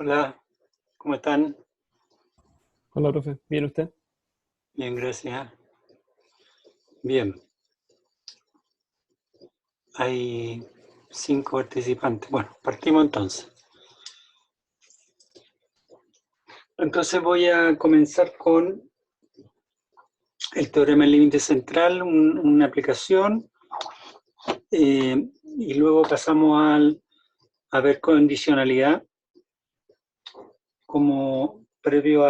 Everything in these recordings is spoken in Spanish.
Hola, ¿cómo están? Hola, profe. ¿Bien usted? Bien, gracias. Bien, hay 5 participantes. Bueno, partimos entonces. Entonces voy a comenzar con el teorema del límite central, una aplicación, y luego pasamos a ver condicionalidad como previo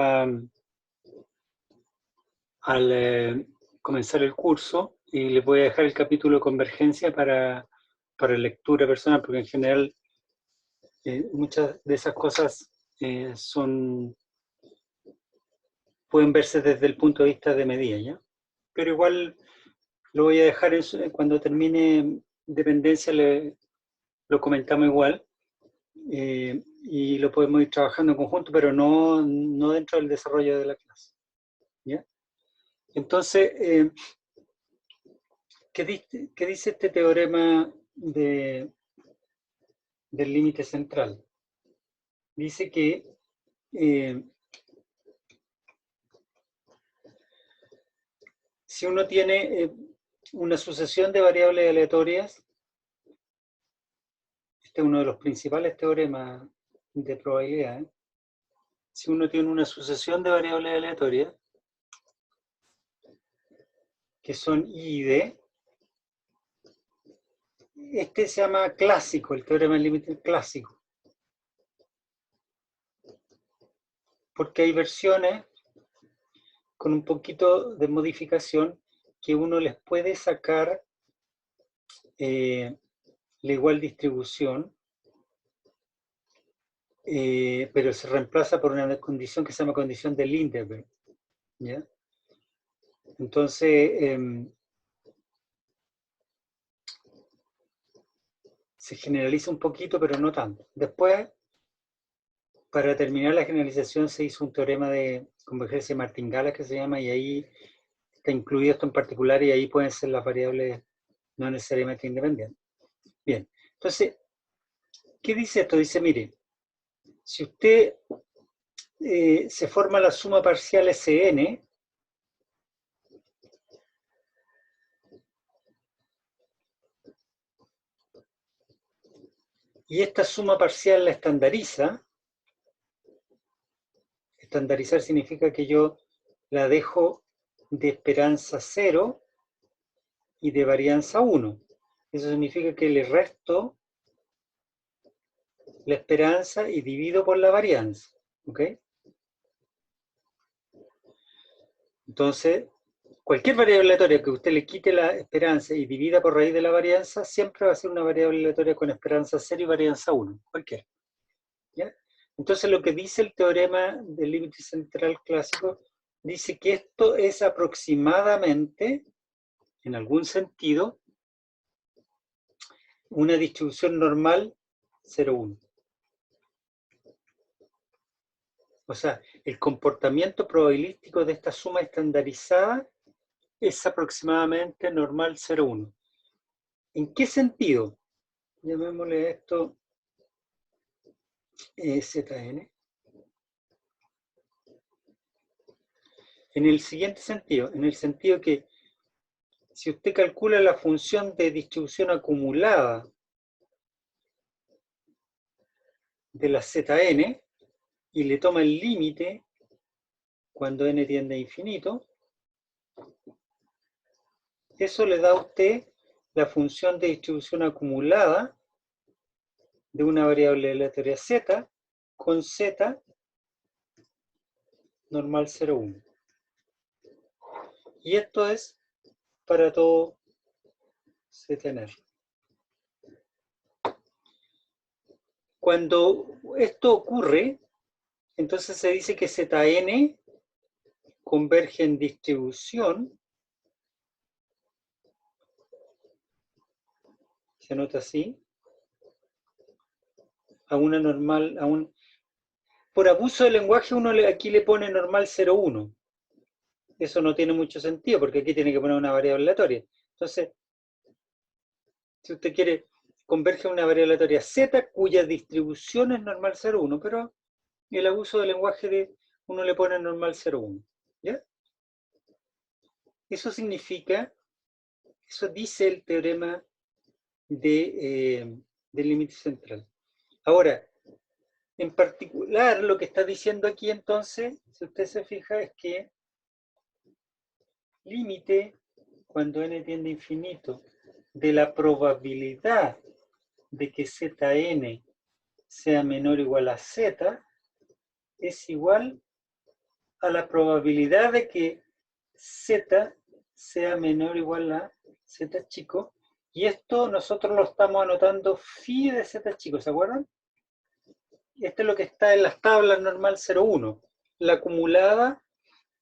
al comenzar el curso, y les voy a dejar el capítulo de convergencia para lectura personal, porque en general muchas de esas cosas pueden verse desde el punto de vista de medida, ¿ya? Pero igual lo voy a dejar cuando termine dependencia, lo comentamos igual, y lo podemos ir trabajando en conjunto, pero no dentro del desarrollo de la clase, ¿ya? Entonces, ¿qué dice este teorema del límite central? Dice que si uno tiene una sucesión de variables aleatorias, este es uno de los principales teoremas de probabilidad, si uno tiene una sucesión de variables aleatorias, que son I y D, este se llama clásico, el teorema del límite clásico, porque hay versiones con un poquito de modificación que uno les puede sacar la igual distribución, pero se reemplaza por una condición que se llama condición de Lindeberg, ¿ya? Entonces, se generaliza un poquito, pero no tanto. Después, para terminar la generalización, se hizo un teorema de convergencia martingala que se llama, y ahí está incluido esto en particular, y ahí pueden ser las variables no necesariamente independientes. Bien, entonces, ¿qué dice esto? Dice, mire, si usted se forma la suma parcial Sn, y esta suma parcial la estandariza. Estandarizar significa que yo la dejo de esperanza 0 y de varianza 1. Eso significa que le resto la esperanza y divido por la varianza. ¿Ok? Entonces, cualquier variable aleatoria que usted le quite la esperanza y divida por raíz de la varianza, siempre va a ser una variable aleatoria con esperanza 0 y varianza 1. Cualquiera. ¿Ya? Entonces, lo que dice el teorema del límite central clásico, dice que esto es aproximadamente, en algún sentido, una distribución normal 0,1. O sea, el comportamiento probabilístico de esta suma estandarizada es aproximadamente normal 0,1. ¿En qué sentido? Llamémosle esto Zn. En el siguiente sentido, en el sentido que si usted calcula la función de distribución acumulada de la Zn y le toma el límite cuando n tiende a infinito, eso le da a usted la función de distribución acumulada de una variable aleatoria z con z normal 0,1. Y esto es para todo Zn. Cuando esto ocurre, entonces se dice que Zn converge en distribución, se anota así, a una normal, por abuso del lenguaje uno aquí le pone normal 0,1. Eso no tiene mucho sentido, porque aquí tiene que poner una variable aleatoria. Entonces, si usted quiere, converge a una variable aleatoria z, cuya distribución es normal 0,1, pero el abuso del lenguaje de uno le pone normal 0,1. ¿Ya? Eso significa, eso dice el teorema del límite central. Ahora, en particular, lo que está diciendo aquí entonces, si usted se fija, es que límite, cuando n tiende a infinito, de la probabilidad de que Zn sea menor o igual a z, es igual a la probabilidad de que z sea menor o igual a z chico, y esto nosotros lo estamos anotando phi de z chico, ¿se acuerdan? Esto es lo que está en las tablas normal 0,1. La acumulada,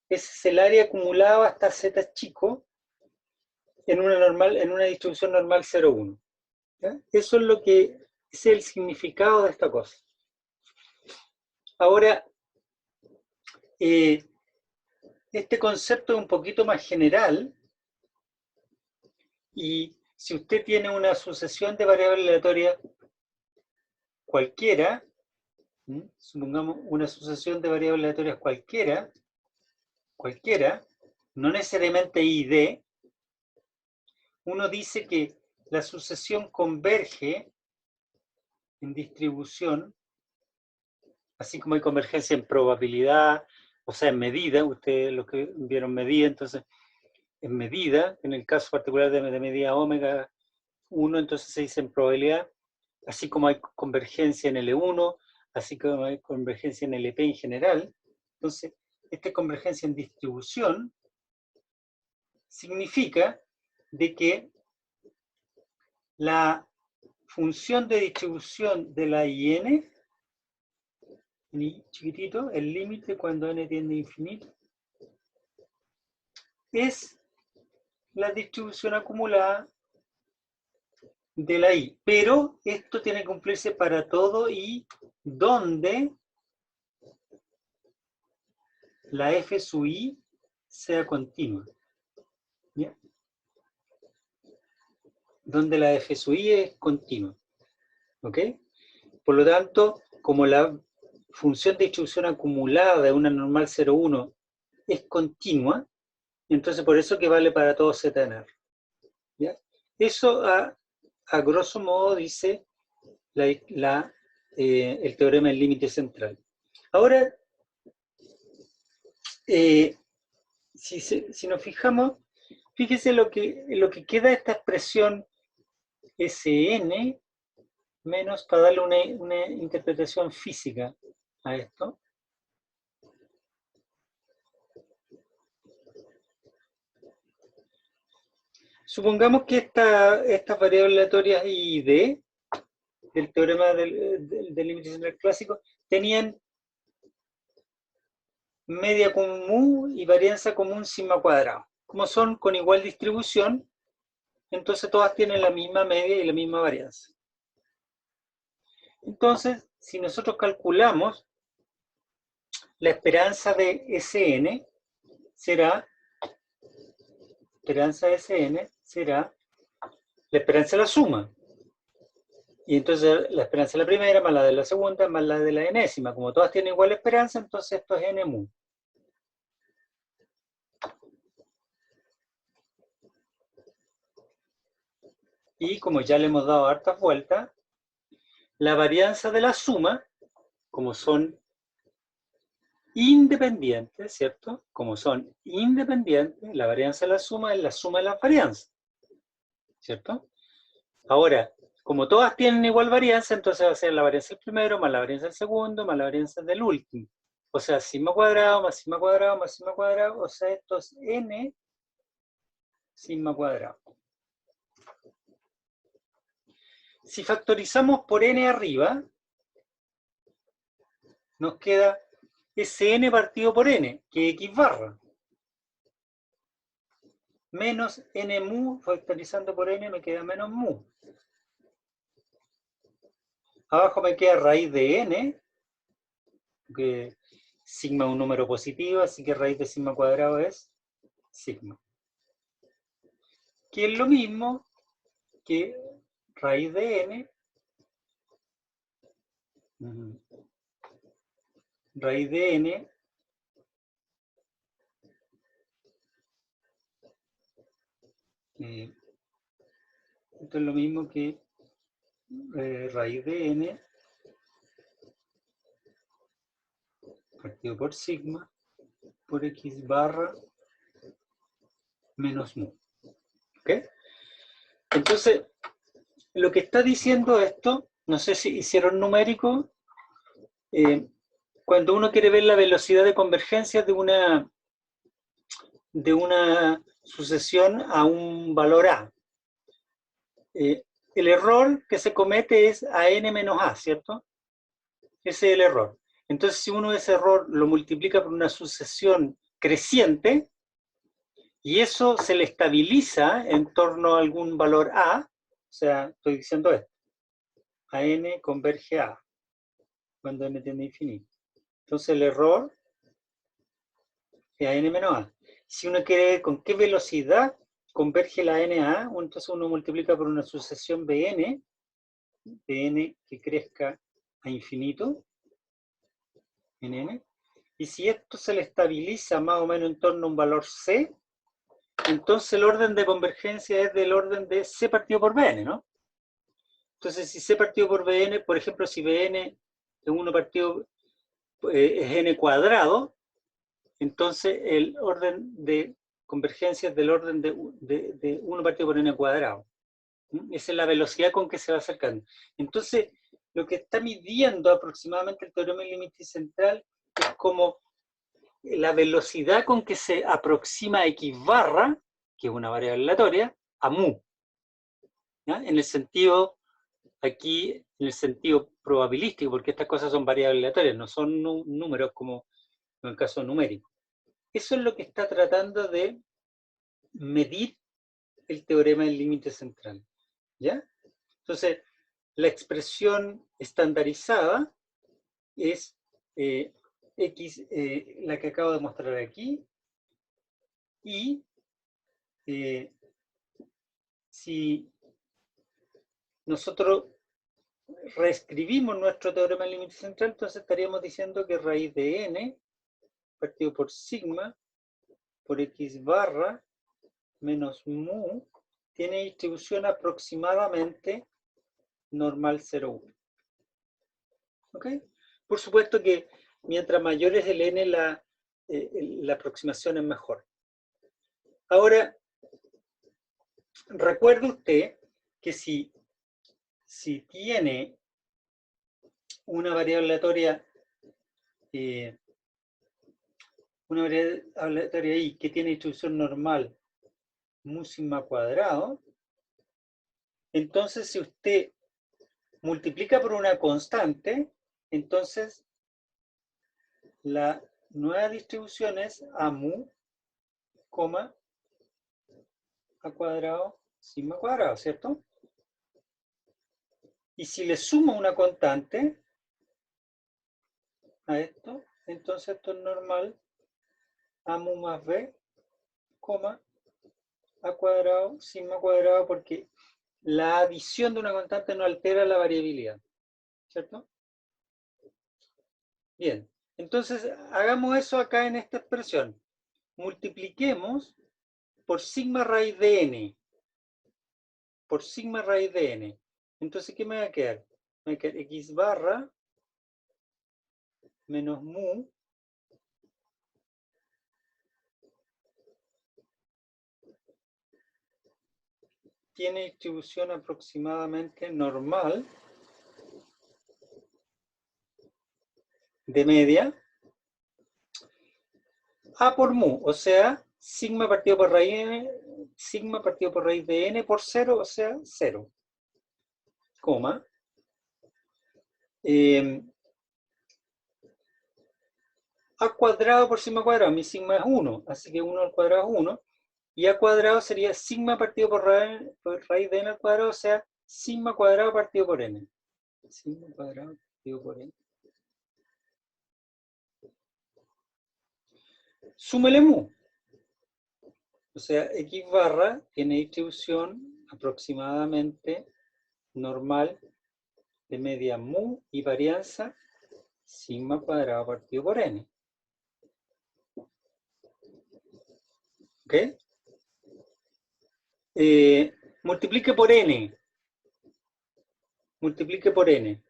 ese es el área acumulada hasta z chico en una distribución normal 0,1. ¿Ya? Eso es lo que es el significado de esta cosa. Ahora, este concepto es un poquito más general, y si usted tiene una sucesión de variables aleatorias cualquiera, supongamos una sucesión de variables aleatorias cualquiera, no necesariamente I de, uno dice que la sucesión converge en distribución, así como hay convergencia en probabilidad, o sea, en medida, ustedes los que vieron medida, entonces, en medida, en el caso particular de medida omega 1, entonces se dice en probabilidad, así como hay convergencia en L1, así como hay convergencia en LP en general. Entonces, esta convergencia en distribución significa de que la función de distribución de la IN, chiquitito, el límite cuando n tiende a infinito, es la distribución acumulada de la I. Pero esto tiene que cumplirse para todo I donde la F sub I sea continua. ¿Ya? Donde la F sub I es continua. ¿Ok? Por lo tanto, como la función de distribución acumulada de una normal 0,1 es continua, entonces por eso que vale para todo Z en R. ¿Ya? Eso a grosso modo dice el teorema del límite central. Ahora, si nos fijamos, fíjese lo que queda de esta expresión Sn menos, para darle una interpretación física a esto. Supongamos que estas variables aleatorias I y D del teorema del límite central clásico tenían media común mu y varianza común sigma cuadrado. Como son con igual distribución, entonces todas tienen la misma media y la misma varianza. Entonces, si nosotros calculamos, la esperanza de Sn será, la esperanza de la suma. Y entonces la esperanza de la primera más la de la segunda más la de la enésima. Como todas tienen igual esperanza, entonces esto es n mu. Y como ya le hemos dado hartas vueltas, la varianza de la suma, como son independientes, ¿cierto? Como son independientes, la varianza de la suma es la suma de las varianzas, ¿cierto? Ahora, como todas tienen igual varianza, entonces va a ser la varianza del primero, más la varianza del segundo, más la varianza del último. O sea, sigma cuadrado, más sigma cuadrado, más sigma cuadrado, o sea, esto es n sigma cuadrado. Si factorizamos por n arriba, nos queda Sn partido por n, que es x barra. Menos n mu, factorizando por n me queda menos mu. Abajo me queda raíz de n, que sigma es un número positivo, así que raíz de sigma cuadrado es sigma. Que es lo mismo que raíz de n raíz de n esto es lo mismo que raíz de n partido por sigma por x barra menos mu. ¿Ok? Entonces, lo que está diciendo esto, no sé si hicieron numérico, cuando uno quiere ver la velocidad de convergencia de una sucesión a un valor a. El error que se comete es a n menos a, ¿cierto? Ese es el error. Entonces, si uno ese error lo multiplica por una sucesión creciente, y eso se le estabiliza en torno a algún valor a, o sea, estoy diciendo esto, a n converge a, cuando n tiende a infinito. Entonces el error es a n menos a. Si uno quiere ver con qué velocidad converge la n a, entonces uno multiplica por una sucesión bn que crezca a infinito, en n, y si esto se le estabiliza más o menos en torno a un valor c, entonces el orden de convergencia es del orden de c partido por bn, ¿no? Entonces, si c partido por bn, por ejemplo, si bn es 1 partido es n cuadrado, entonces el orden de convergencia es del orden de 1 partido por n cuadrado. Esa es la velocidad con que se va acercando. Entonces, lo que está midiendo aproximadamente el teorema del límite central es como la velocidad con que se aproxima x barra, que es una variable aleatoria, a mu. ¿Ya? En el sentido, aquí, en el sentido probabilístico, porque estas cosas son variables aleatorias, no son números como en el caso numérico. Eso es lo que está tratando de medir el teorema del límite central. ¿Ya? Entonces, la expresión estandarizada es x, la que acabo de mostrar aquí, y si nosotros reescribimos nuestro teorema del límite central, entonces estaríamos diciendo que raíz de n partido por sigma por x barra menos mu tiene distribución aproximadamente normal 0,1. ¿Ok? Por supuesto que mientras mayor es el n, la aproximación es mejor. Ahora, recuerde usted que si tiene una variable aleatoria i que tiene distribución normal mu sigma cuadrado, entonces si usted multiplica por una constante, entonces la nueva distribución es a mu, a cuadrado, sigma cuadrado, ¿cierto? Y si le sumo una constante a esto, entonces esto es normal a mu más b, a cuadrado, sigma cuadrado, porque la adición de una constante no altera la variabilidad, ¿cierto? Bien, entonces hagamos eso acá en esta expresión. Multipliquemos por sigma raíz de n. Por sigma raíz de n. Entonces, ¿qué me va a quedar? Me va a quedar x barra menos mu tiene distribución aproximadamente normal de media a por mu, o sea, sigma partido por raíz de n por 0, o sea, 0, coma. A cuadrado por sigma cuadrado, mi sigma es 1, así que 1 al cuadrado es 1, y a cuadrado sería sigma partido por raíz de n al cuadrado, o sea, sigma cuadrado partido por n. Sigma cuadrado partido por n. Súmele mu. O sea, x barra tiene distribución aproximadamente normal de media mu y varianza sigma cuadrado partido por n. ¿Ok? Multiplique por n. Multiplique por n.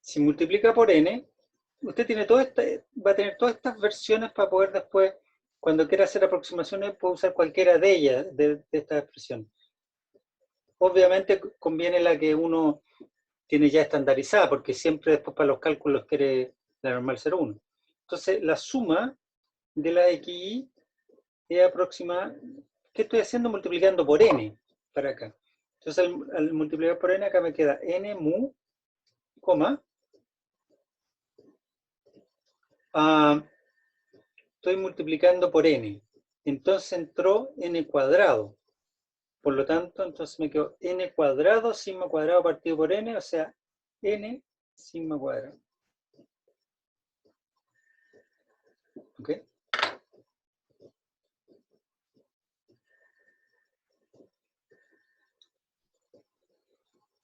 Si multiplica por n, usted tiene va a tener todas estas versiones para poder después, cuando quiera hacer aproximaciones, puede usar cualquiera de ellas, de estas expresiones. Obviamente conviene la que uno tiene ya estandarizada, porque siempre después para los cálculos quiere la normal 0,1. Entonces, la suma de la xy es aproximada. ¿Qué estoy haciendo? Multiplicando por n para acá. Entonces, al multiplicar por n, acá me queda n mu, coma. Estoy multiplicando por n. Entonces entró n cuadrado. Por lo tanto, entonces me quedó n cuadrado, sigma cuadrado partido por n, o sea, n sigma cuadrado. ¿Ok?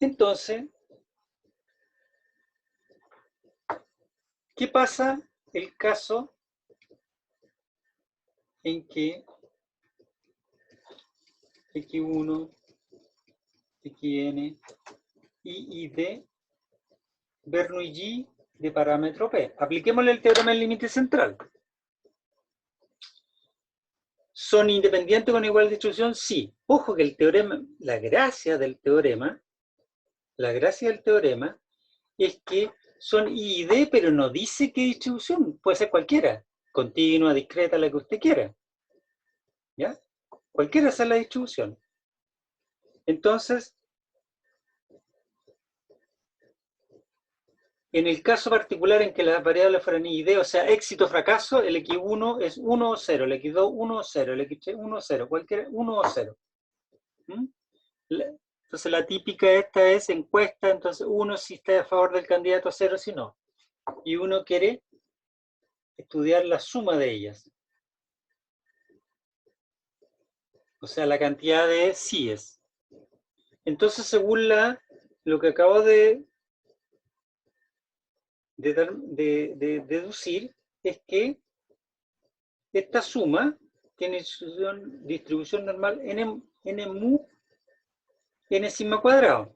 Entonces, ¿qué pasa el caso en que x1, xn, y d, Bernoulli y de parámetro p? Apliquémosle el teorema del límite central. ¿Son independientes con igual distribución? Sí. Ojo que el teorema, la gracia del teorema es que son I y D, pero no dice qué distribución. Puede ser cualquiera. Continua, discreta, la que usted quiera. ¿Ya? Cualquiera sea la distribución. Entonces, en el caso particular en que las variables fueran I y D, o sea, éxito o fracaso, el X1 es 1 o 0, el X2 1 o 0, el X3 1 o 0, cualquiera 1 o 0. Entonces la típica esta es encuesta, entonces uno si está a favor del candidato, 0 si no. Y uno quiere estudiar la suma de ellas. O sea, la cantidad de síes. Entonces, según lo que acabo de deducir, es que esta suma tiene distribución normal n mu n sigma cuadrado.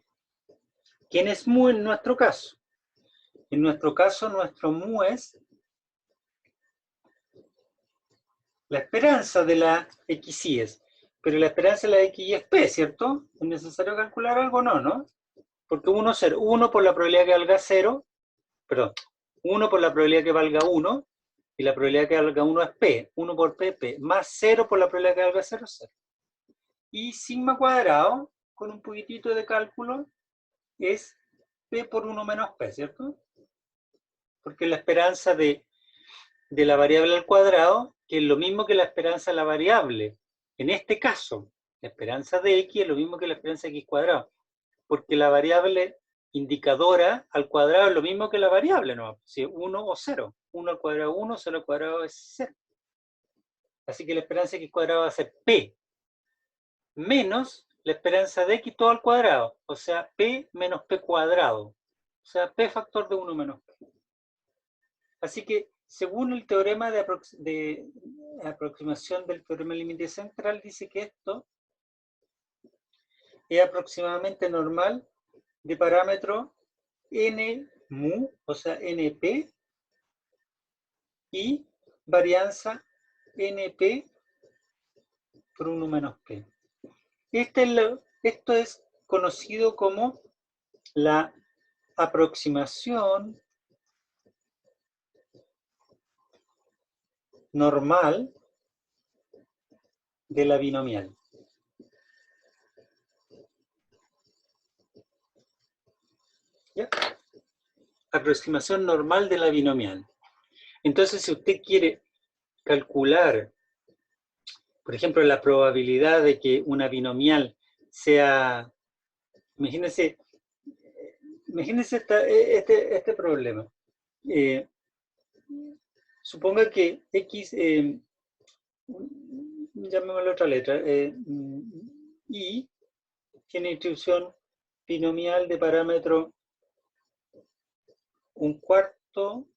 ¿Quién es mu en nuestro caso? En nuestro caso, nuestro mu es la esperanza de la xy's. Pero la esperanza de la xy es p, ¿cierto? ¿Es necesario calcular algo? No, ¿no? Porque 1, 0. 1 por la probabilidad que valga 0, perdón, 1 por la probabilidad que valga 1, y la probabilidad que valga 1 es p. 1 por p, p. Más 0 por la probabilidad que valga 0, 0. Y sigma cuadrado, con un poquitito de cálculo, es p por 1 menos p, ¿cierto? Porque la esperanza de la variable al cuadrado, que es lo mismo que la esperanza de la variable. En este caso, la esperanza de x es lo mismo que la esperanza de x cuadrado, porque la variable indicadora al cuadrado es lo mismo que la variable, ¿no? Si es 1 o 0. 1 al cuadrado 1, 0 al cuadrado es 0. Así que la esperanza de x cuadrado va a ser p menos la esperanza de x todo al cuadrado, o sea, p menos p cuadrado. O sea, p factor de 1 menos p. Así que, según el teorema de aproximación del teorema del límite central, dice que esto es aproximadamente normal de parámetro n mu, o sea, np, y varianza np por 1 menos p. Esto es conocido como la aproximación normal de la binomial. ¿Ya? Aproximación normal de la binomial. Entonces, si usted quiere calcular, por ejemplo, la probabilidad de que una binomial sea, imagínense este problema. Suponga que x, llamémosle otra letra, y tiene distribución binomial de parámetro un cuarto,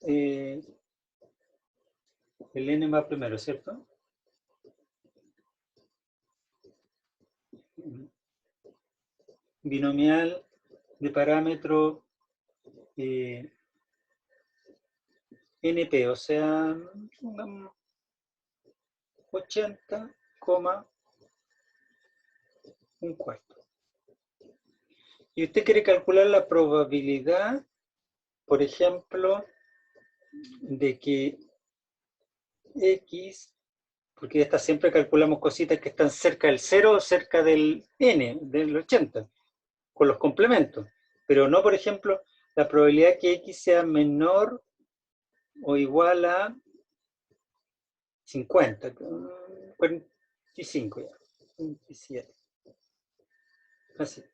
el n va primero, ¿cierto? Binomial de parámetro NP, o sea, 80, un cuarto. Y usted quiere calcular la probabilidad, por ejemplo, de que X, porque esta siempre calculamos cositas que están cerca del 0 o cerca del N, del 80, con los complementos. Pero no, por ejemplo, la probabilidad que X sea menor o igual a 50, 45 ya, 27. Así.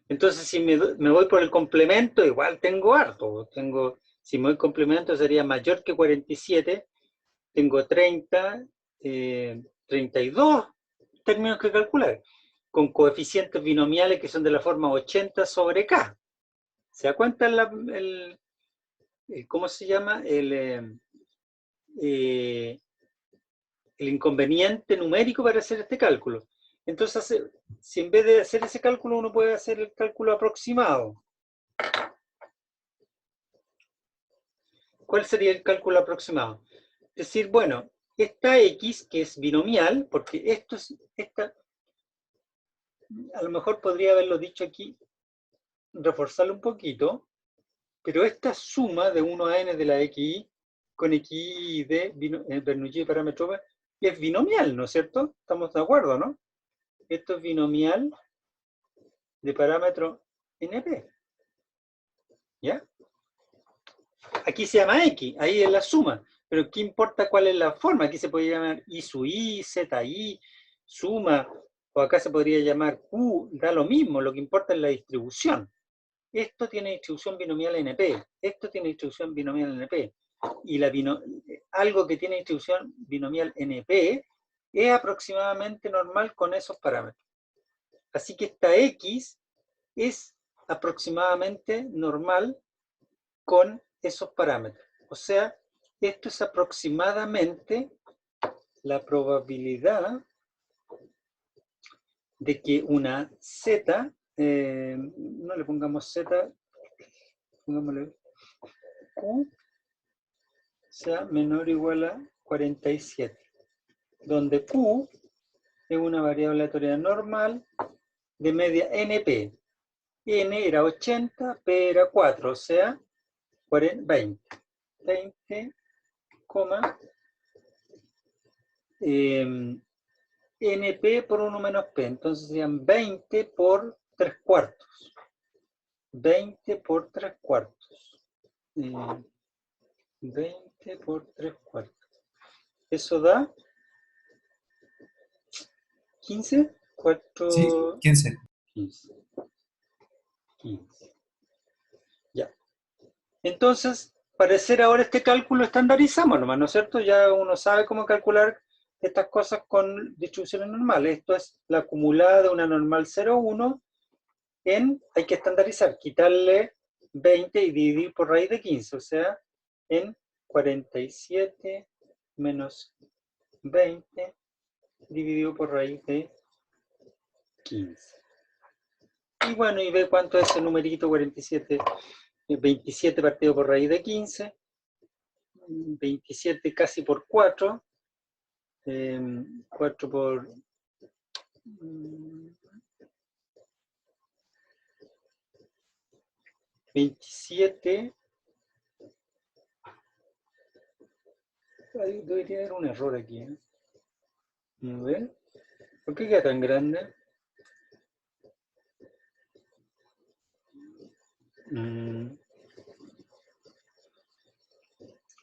Entonces, si me voy por el complemento, igual tengo harto. Si me voy complemento, sería mayor que 47. Tengo 30, 32 términos que calcular, con coeficientes binomiales que son de la forma 80 sobre K. ¿Se da cuenta cómo se llama? El inconveniente numérico para hacer este cálculo. Entonces, si en vez de hacer ese cálculo, uno puede hacer el cálculo aproximado. ¿Cuál sería el cálculo aproximado? Es decir, bueno, esta X, que es binomial, porque a lo mejor podría haberlo dicho aquí, reforzarlo un poquito, pero esta suma de 1 a n de la xi con xi de Bernoulli de parámetro b es binomial, ¿no es cierto? Estamos de acuerdo, ¿no? Esto es binomial de parámetro np. ¿Ya? Aquí se llama x, ahí es la suma, pero ¿qué importa cuál es la forma? Aquí se puede llamar i sub i, zi, suma, o acá se podría llamar q, da lo mismo, lo que importa es la distribución. Esto tiene distribución binomial NP, esto tiene distribución binomial NP, y algo que tiene distribución binomial NP es aproximadamente normal con esos parámetros. Así que esta X es aproximadamente normal con esos parámetros. O sea, esto es aproximadamente la probabilidad de que una Z, no le pongamos Z, pongámosle Q, sea menor o igual a 47, donde Q es una variable aleatoria normal de media NP. N era 80, P era 4, o sea, 20. 20, NP por 1 menos P. Entonces serían 20 por 3 cuartos. 20 por 3 cuartos. 20 por 3 cuartos. Eso da 15, 4... Sí, 15. 15. Ya. Entonces, para hacer ahora este cálculo estandarizamos nomás, ¿no es cierto? Ya uno sabe cómo calcular estas cosas con distribuciones normales. Esto es la acumulada de una normal 0,1 hay que estandarizar, quitarle 20 y dividir por raíz de 15, o sea, en 47 menos 20 dividido por raíz de 15. Y bueno, y ve cuánto es el numerito 47, 27 partido por raíz de 15, 27 casi por 4, 4 por 27, debería haber un error aquí, ¿eh? A ver, ¿por qué queda tan grande?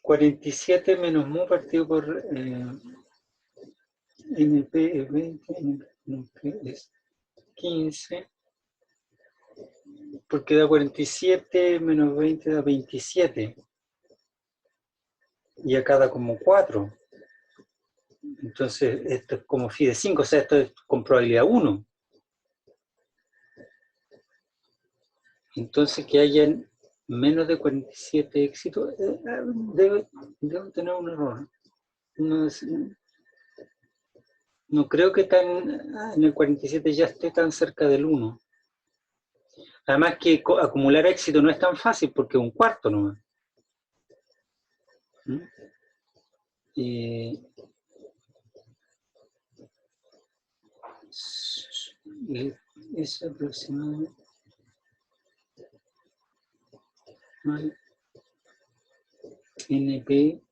47 menos mu partido por NP es 20, NP es 15, porque da 47 menos 20 da 27, y acá da como 4. Entonces, esto es como phi de 5, o sea, esto es con probabilidad 1. Entonces que hayan menos de 47 éxitos, debo tener un error. No, no creo que en el 47 ya esté tan cerca del 1. Además que acumular éxito no es tan fácil porque es un cuarto nomás. ¿Mm? Es aproximadamente NP,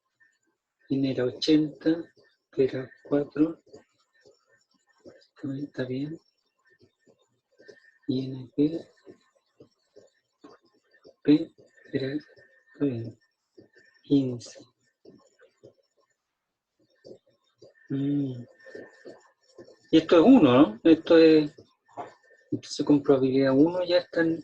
N era 80, P era 4, está bien, y NP, P era, está bien, 15. Y esto es 1, ¿no? Esto es, entonces con probabilidad 1 ya están.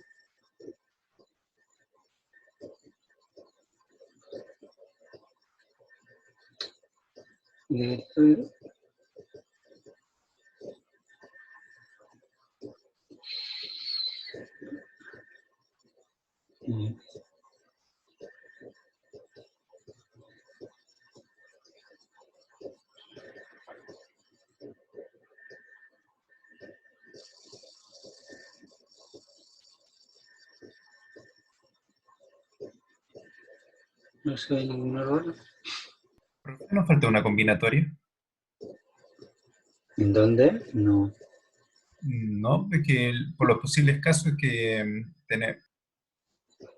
No se ve ningún error. ¿Profe, nos falta una combinatoria? ¿En dónde? No. No, es que por los posibles casos que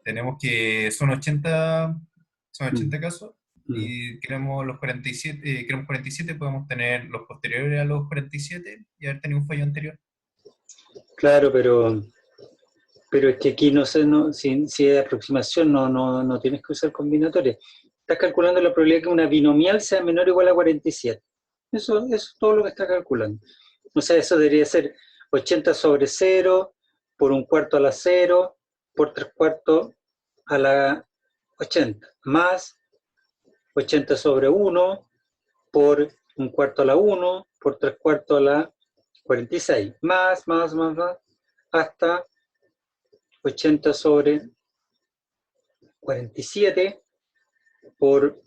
tenemos que son 80 casos y queremos los 47, queremos 47, podemos tener los posteriores a los 47 y haber tenido un fallo anterior. Claro, pero es que aquí no sé, no, si es aproximación, no tienes que usar combinatorias. Estás calculando la probabilidad de que una binomial sea menor o igual a 47. Eso es todo lo que estás calculando. O sea, eso debería ser 80 sobre 0 por 1/4 a la 0 por 3/4 a la 80, más 80 sobre 1 por 1/4 a la 1 por 3/4 a la 46, más, hasta 80 sobre 47 por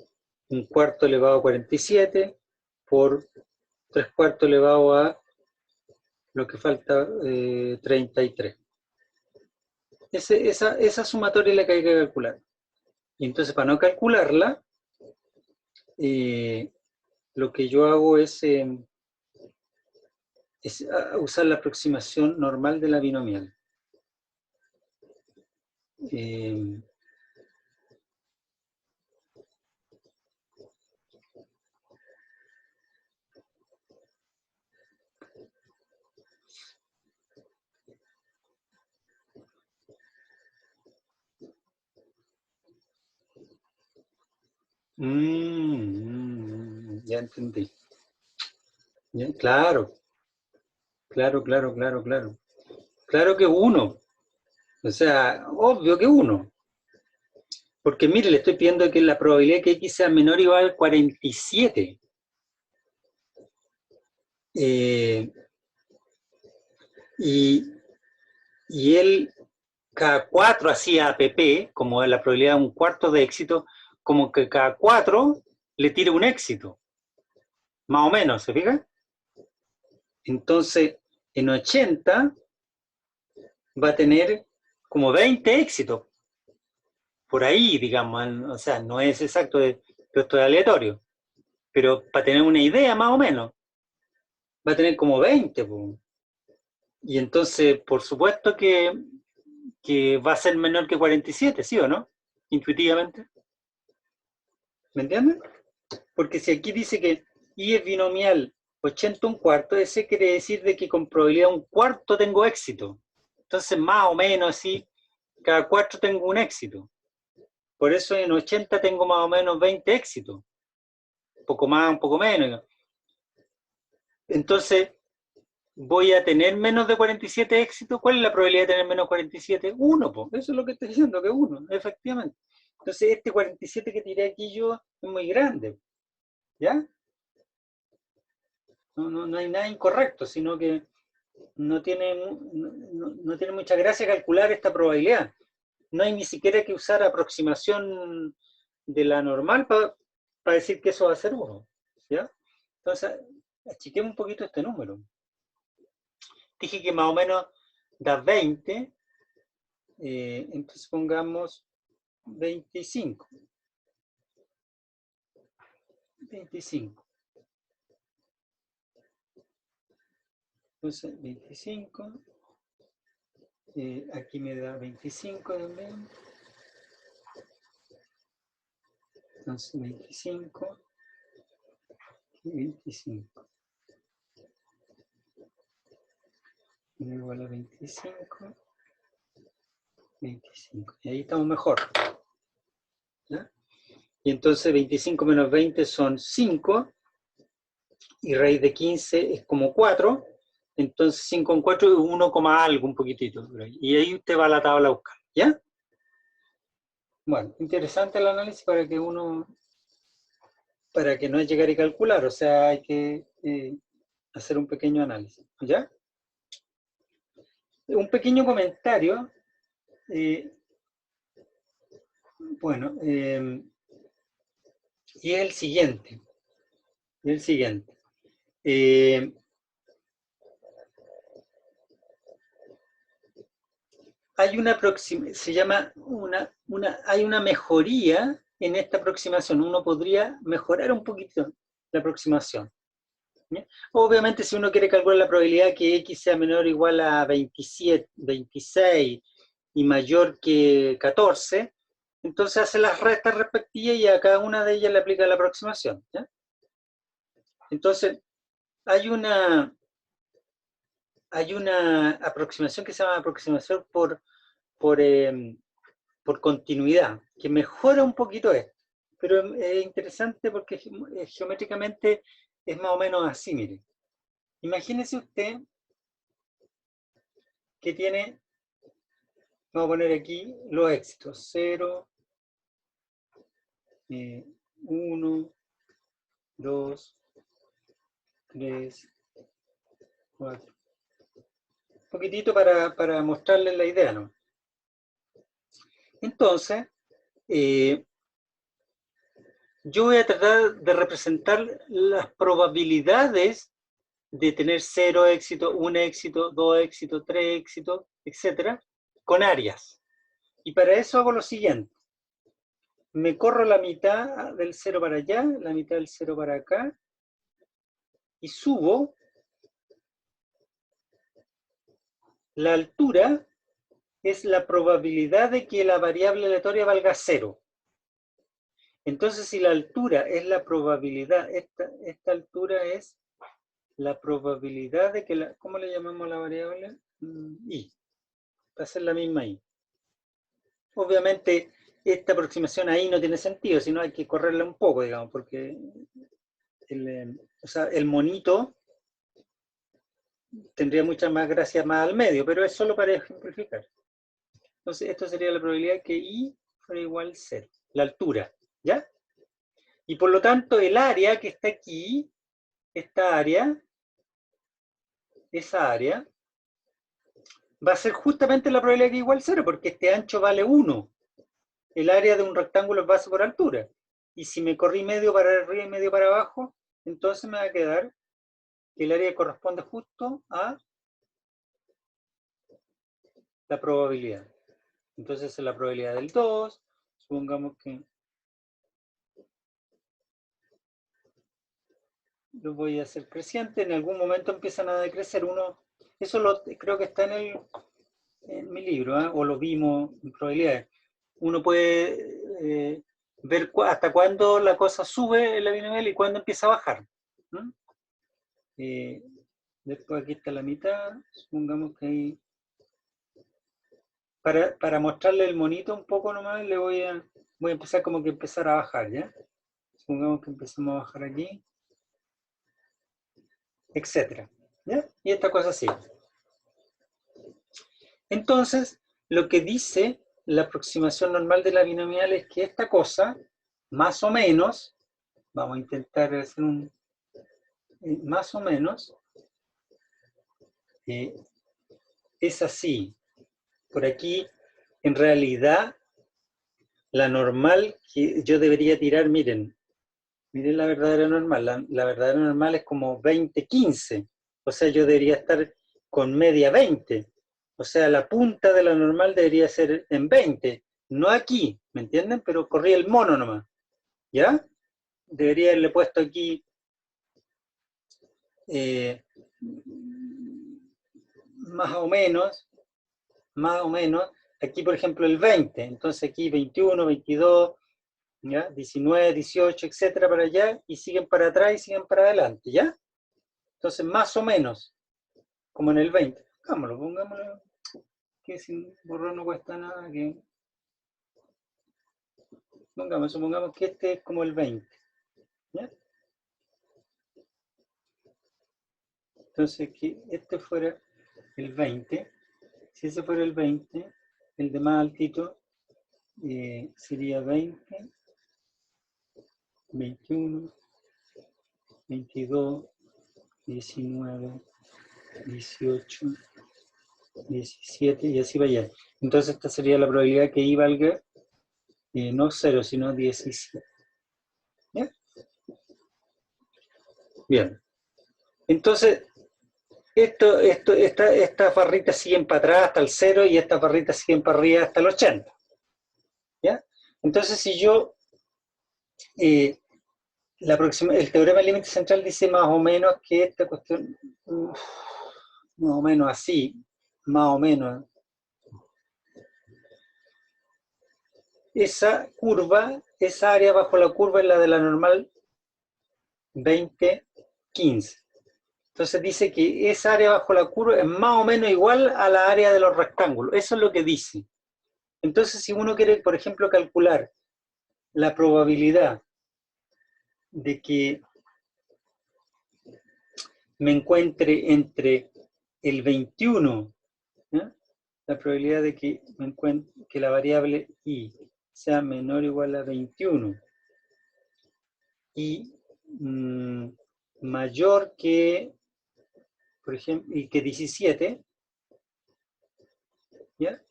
1/4 elevado a 47 por 3/4 elevado a lo que falta 33. Esa sumatoria es la que hay que calcular. Y entonces, para no calcularla, lo que yo hago es usar la aproximación normal de la binomial. Ya entendí. Ya, claro. Claro que 1. O sea, obvio que 1. Porque mire, le estoy pidiendo que la probabilidad de que X sea menor o igual a 47. Y él cada 4 hacía APP, como la probabilidad de 1/4 de éxito, como que cada 4 le tira un éxito. Más o menos, ¿se fija? Entonces, en 80 va a tener como 20 éxitos. Por ahí, digamos, o sea, no es exacto, esto es aleatorio. Pero para tener una idea, más o menos, va a tener como 20. Po. Y entonces, por supuesto que va a ser menor que 47, ¿sí o no? Intuitivamente. ¿Me entienden? Porque si aquí dice que Y es binomial 80 1/4, ese quiere decir de que con probabilidad 1/4 tengo éxito. Entonces, más o menos así, cada 4 tengo un éxito. Por eso en 80 tengo más o menos 20 éxitos. Un poco más, un poco menos. Entonces, voy a tener menos de 47 éxitos. ¿Cuál es la probabilidad de tener menos 47? 1, pues. Eso es lo que estoy diciendo, que 1, efectivamente. Entonces, este 47 que tiré aquí yo es muy grande. ¿Ya? No hay nada incorrecto, sino que no tiene mucha gracia calcular esta probabilidad. No hay ni siquiera que usar aproximación de la normal para decir que eso va a ser 1. ¿Ya? Entonces, achiquemos un poquito este número. Dije que más o menos da 20, entonces pongamos 25. 25. Entonces, 25. Aquí me da 25 también. Entonces, 25 y 25. Igual a 25. 25. Y ahí estamos mejor. ¿Ya? Y entonces 25 menos 20 son 5. Y raíz de 15 es como 4. Entonces 5 con 4 es 1, algo, un poquitito. Y ahí usted va a la tabla a buscar. ¿Ya? Bueno, interesante el análisis para que no es llegar y calcular. O sea, hay que hacer un pequeño análisis. ¿Ya? Un pequeño comentario. Bueno, y es el siguiente. Hay una se llama hay una mejoría en esta aproximación. Uno podría mejorar un poquito la aproximación. ¿Ya? Obviamente, si uno quiere calcular la probabilidad que X sea menor o igual a 27, 26 y mayor que 14, entonces hace las restas respectivas y a cada una de ellas le aplica la aproximación. ¿Ya? Entonces, hay una aproximación que se llama aproximación por continuidad, que mejora un poquito esto. Pero es interesante porque geométricamente es más o menos así, mire. Imagínese usted que tiene, vamos a poner aquí los éxitos, 0, 1, 2, 3, 4. Un poquitito para mostrarles la idea, ¿no? Entonces, yo voy a tratar de representar las probabilidades de tener 0 éxito, 1 éxito, 2 éxitos, 3 éxitos, etcétera, con áreas. Y para eso hago lo siguiente. Me corro la mitad del 0 para allá, la mitad del 0 para acá, y subo la altura, es la probabilidad de que la variable aleatoria valga 0. Entonces, si la altura es la probabilidad, esta altura es la probabilidad de que ¿cómo le llamamos a la variable? I. Va a ser la misma I. Obviamente, esta aproximación ahí no tiene sentido, sino hay que correrla un poco, digamos, porque el monito tendría mucha más gracia más al medio, pero es solo para ejemplificar. Entonces, esto sería la probabilidad que I fuera igual a 0, la altura, ¿ya? Y por lo tanto, el área que está aquí, esa área, va a ser justamente la probabilidad que igual a 0, porque este ancho vale 1. El área de un rectángulo es base por altura. Y si me corrí medio para arriba y medio para abajo, entonces me va a quedar que el área corresponde justo a la probabilidad. Entonces es la probabilidad del 2, supongamos que lo voy a hacer creciente, en algún momento empiezan a decrecer uno, eso creo que está en mi libro, o lo vimos en probabilidades. Uno puede ver hasta cuándo la cosa sube en la binomial y cuándo empieza a bajar. Después aquí está la mitad, supongamos que ahí... Para mostrarle el monito un poco nomás, le voy a empezar como que empezar a bajar, ¿ya? Supongamos que empezamos a bajar aquí, etcétera, ¿ya? Y esta cosa así. Entonces, lo que dice la aproximación normal de la binomial es que esta cosa, más o menos, vamos a intentar hacer más o menos, es así. Por aquí, en realidad, la normal que yo debería tirar, miren la verdadera normal. La verdadera normal es como 20-15. O sea, yo debería estar con media 20. O sea, la punta de la normal debería ser en 20. No aquí, ¿me entienden? Pero corrí el mono nomás. ¿Ya? Debería haberle puesto aquí más o menos, aquí por ejemplo el 20, entonces aquí 21, 22, ¿ya? 19, 18, etcétera, para allá, y siguen para atrás y siguen para adelante, ¿ya? Entonces más o menos, como en el 20. Pongámoslo, que sin borrar no cuesta nada, que supongamos que este es como el 20, ¿ya? Entonces que este fuera el 20, si ese fuera el 20, el de más altito sería 20, 21, 22, 19, 18, 17 y así vaya. Entonces esta sería la probabilidad que I valga no 0, sino 17. ¿Bien? Bien. Entonces, estas barritas siguen para atrás hasta el 0 y estas barritas siguen para arriba hasta el 80. ¿Ya? Entonces, si yo, el teorema del límite central dice más o menos que esta cuestión, más o menos así, más o menos. Esa curva, esa área bajo la curva es la de la normal 20, 15. Entonces dice que esa área bajo la curva es más o menos igual a la área de los rectángulos. Eso es lo que dice. Entonces, si uno quiere, por ejemplo, calcular la probabilidad de que me encuentre entre el 21, ¿eh? La probabilidad de que me encuentre, que la variable i sea menor o igual a 21 y mayor que, por ejemplo, y que 17, ¿ya?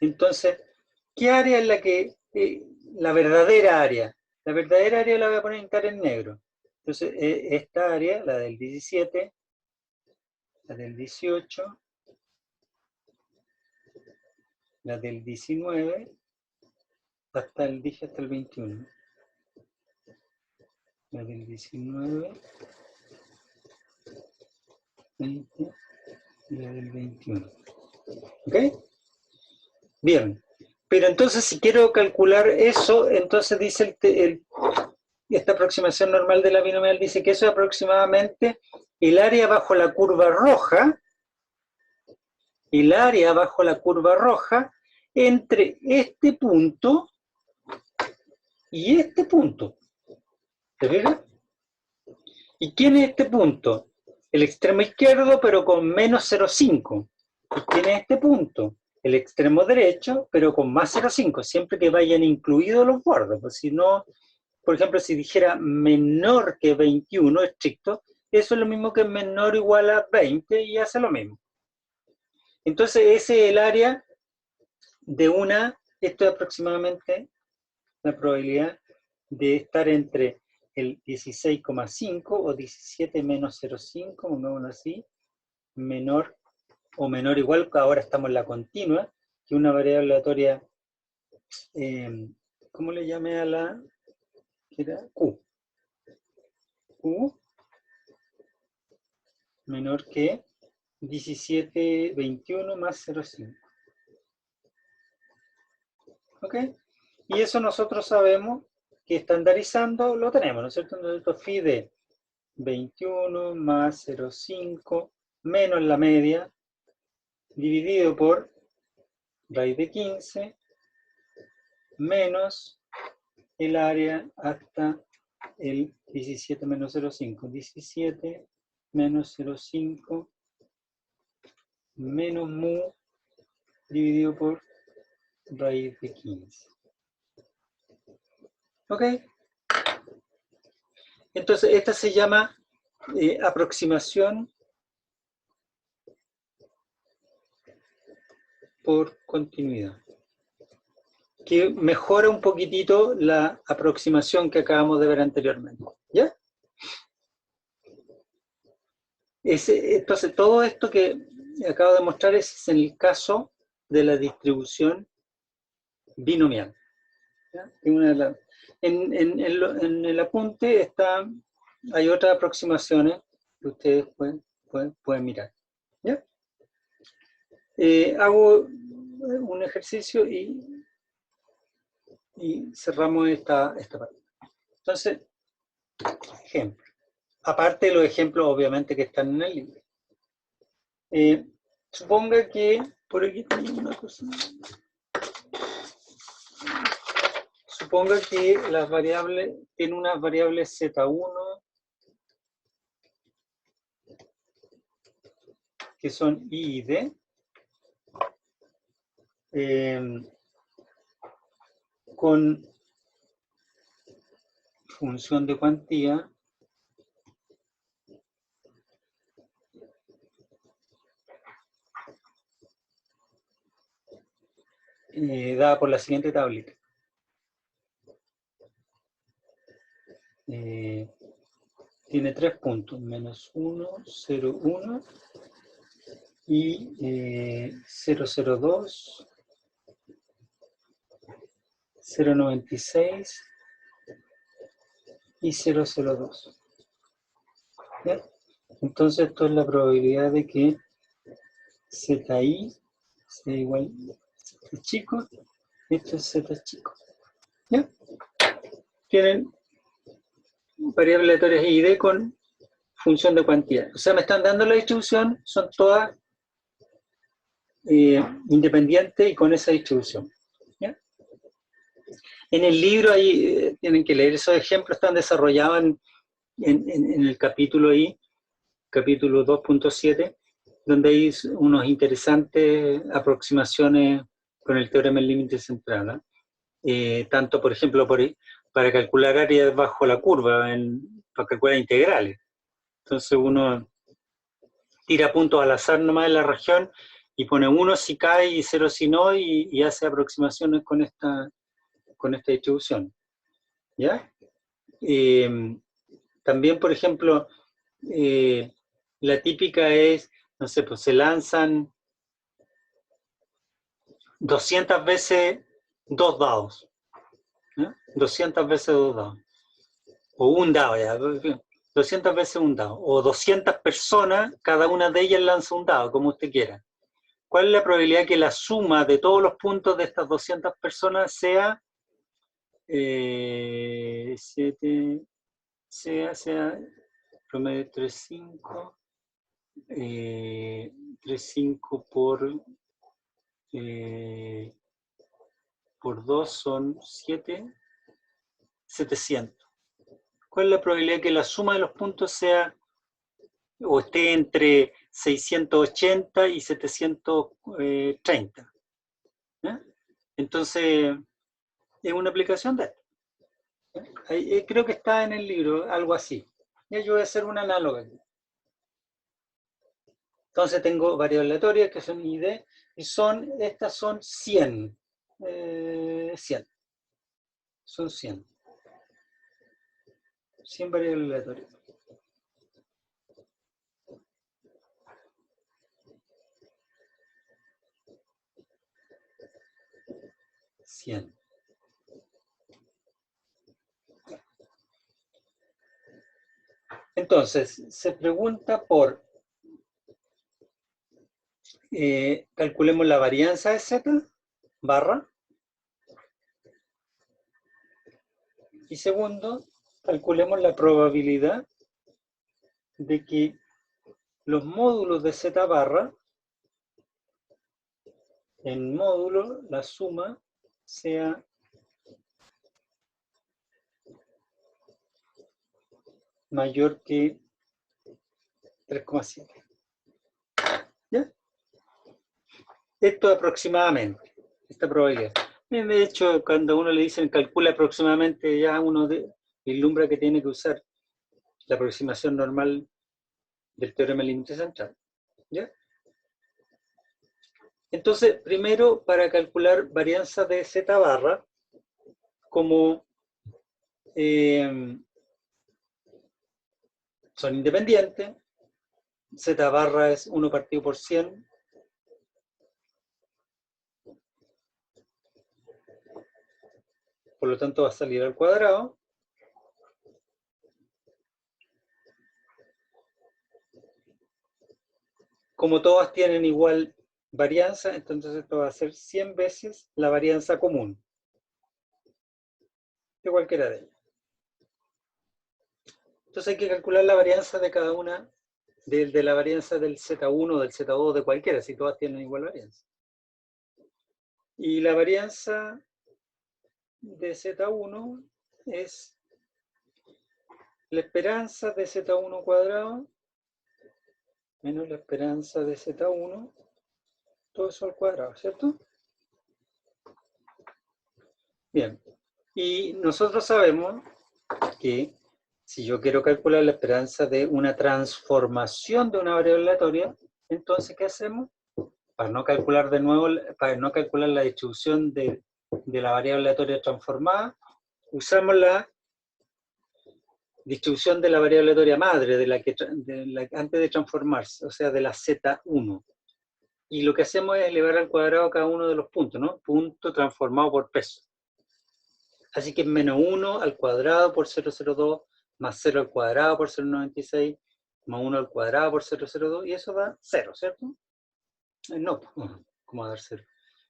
Entonces, ¿qué área es la que, la verdadera área? La verdadera área la voy a poner en cara en negro. Entonces, esta área, la del 17, la del 18, la del 19, hasta el 21. La del 19, 20 y la del 21. ¿Ok? Bien. Pero entonces, si quiero calcular eso, entonces dice esta aproximación normal de la binomial dice que eso es aproximadamente el área bajo la curva roja, entre este punto y este punto. ¿Te fijas? ¿Y quién es este punto? El extremo izquierdo, pero con menos 0,5. ¿Y quién es este punto? El extremo derecho, pero con más 0,5, siempre que vayan incluidos los bordes. Pues si no, por ejemplo, si dijera menor que 21 estricto, eso es lo mismo que menor o igual a 20 y hace lo mismo. Entonces, ese es el área de esto es aproximadamente la probabilidad de estar entre el 16,5 o 17 menos 0,5, pongámoslo así, menor o menor igual, que ahora estamos en la continua, que una variable aleatoria, ¿cómo le llamé a la? ¿Qué era? Q. Q menor que 17,21 más 0,5. ¿Ok? Y eso nosotros sabemos que estandarizando lo tenemos, ¿no es cierto? Entonces, phi de 21 más 0,5 menos la media dividido por raíz de 15 menos el área hasta el 17 menos 0,5. 17 menos 0,5 menos mu dividido por raíz de 15. ¿Ok? Entonces, esta se llama aproximación por continuidad, que mejora un poquitito la aproximación que acabamos de ver anteriormente. ¿Ya? Entonces, todo esto que acabo de mostrar es en el caso de la distribución binomial. ¿Ya? En el apunte hay otras aproximaciones que ustedes pueden mirar. ¿Ya? Hago un ejercicio y cerramos esta parte. Entonces, ejemplo. Aparte de los ejemplos, obviamente, que están en el libro. Suponga que, por aquí tengo una cosa. Suponga que las variables, tiene unas variables Z1, que son I y D, con función de cuantía dada por la siguiente tablita. Tiene 3 puntos, menos 1, 0, 1 y 002, 096 y 002. ¿Ya? Entonces esto es la probabilidad de que ZI sea igual a Z chico, esto es Z chico. ¿Ya? Tienen variables aleatorias I y D con función de cuantía. O sea, me están dando la distribución, son todas independientes y con esa distribución. ¿Ya? En el libro ahí tienen que leer esos ejemplos, están desarrollados en el capítulo ahí, capítulo 2.7, donde hay unas interesantes aproximaciones con el teorema del límite central. Tanto, por ejemplo, para calcular áreas bajo la curva, para calcular integrales. Entonces uno tira puntos al azar nomás en la región y pone 1 si cae y 0 si no, y hace aproximaciones con esta distribución. ¿Ya? También, por ejemplo, la típica es, no sé, pues se lanzan 200 veces 2 dados. ¿Ya? 200 veces 2 dados. O un dado, ya. 200 veces un dado. O 200 personas, cada una de ellas lanza un dado, como usted quiera. ¿Cuál es la probabilidad que la suma de todos los puntos de estas 200 personas sea 7, sea promedio 3,5, 3,5 por 2 son 700. ¿Cuál es la probabilidad que la suma de los puntos sea o esté entre 680 y 730? ¿Eh? Entonces, es una aplicación de esto. Creo que está en el libro, algo así. Ya yo voy a hacer una análoga aquí. Entonces tengo variables aleatorias que son ID, y estas son 100. 100. Son 100. 100 variables aleatorias. Entonces, se pregunta por, calculemos la varianza de Z, barra, y segundo, calculemos la probabilidad de que los módulos de Z barra, en módulo, la suma sea mayor que 3,7. ¿Ya? Esto aproximadamente, esta probabilidad. De hecho, cuando uno le dicen calcula aproximadamente, ya uno vislumbra que tiene que usar la aproximación normal del teorema del límite central. ¿Ya? Entonces, primero, para calcular varianza de z barra, como son independientes, z barra es 1 partido por 100, por lo tanto va a salir al cuadrado. Como todas tienen igual varianza, entonces esto va a ser 100 veces la varianza común de cualquiera de ellas. Entonces hay que calcular la varianza de cada una, de la varianza del Z1, del Z2, de cualquiera, si todas tienen igual varianza. Y la varianza de Z1 es la esperanza de Z1 cuadrado menos la esperanza de Z1, todo eso al cuadrado, ¿cierto? Bien, y nosotros sabemos que si yo quiero calcular la esperanza de una transformación de una variable aleatoria, entonces, ¿qué hacemos? Para no calcular de nuevo, para no calcular la distribución de la variable aleatoria transformada, usamos la distribución de la variable aleatoria madre, antes de transformarse, o sea, de la Z1. Y lo que hacemos es elevar al cuadrado cada uno de los puntos, ¿no? Punto transformado por peso. Así que es menos 1 al cuadrado por 0,02, más 0 al cuadrado por 0,96, más 1 al cuadrado por 0,02, y eso da 0, ¿cierto? No, ¿cómo va a dar 0?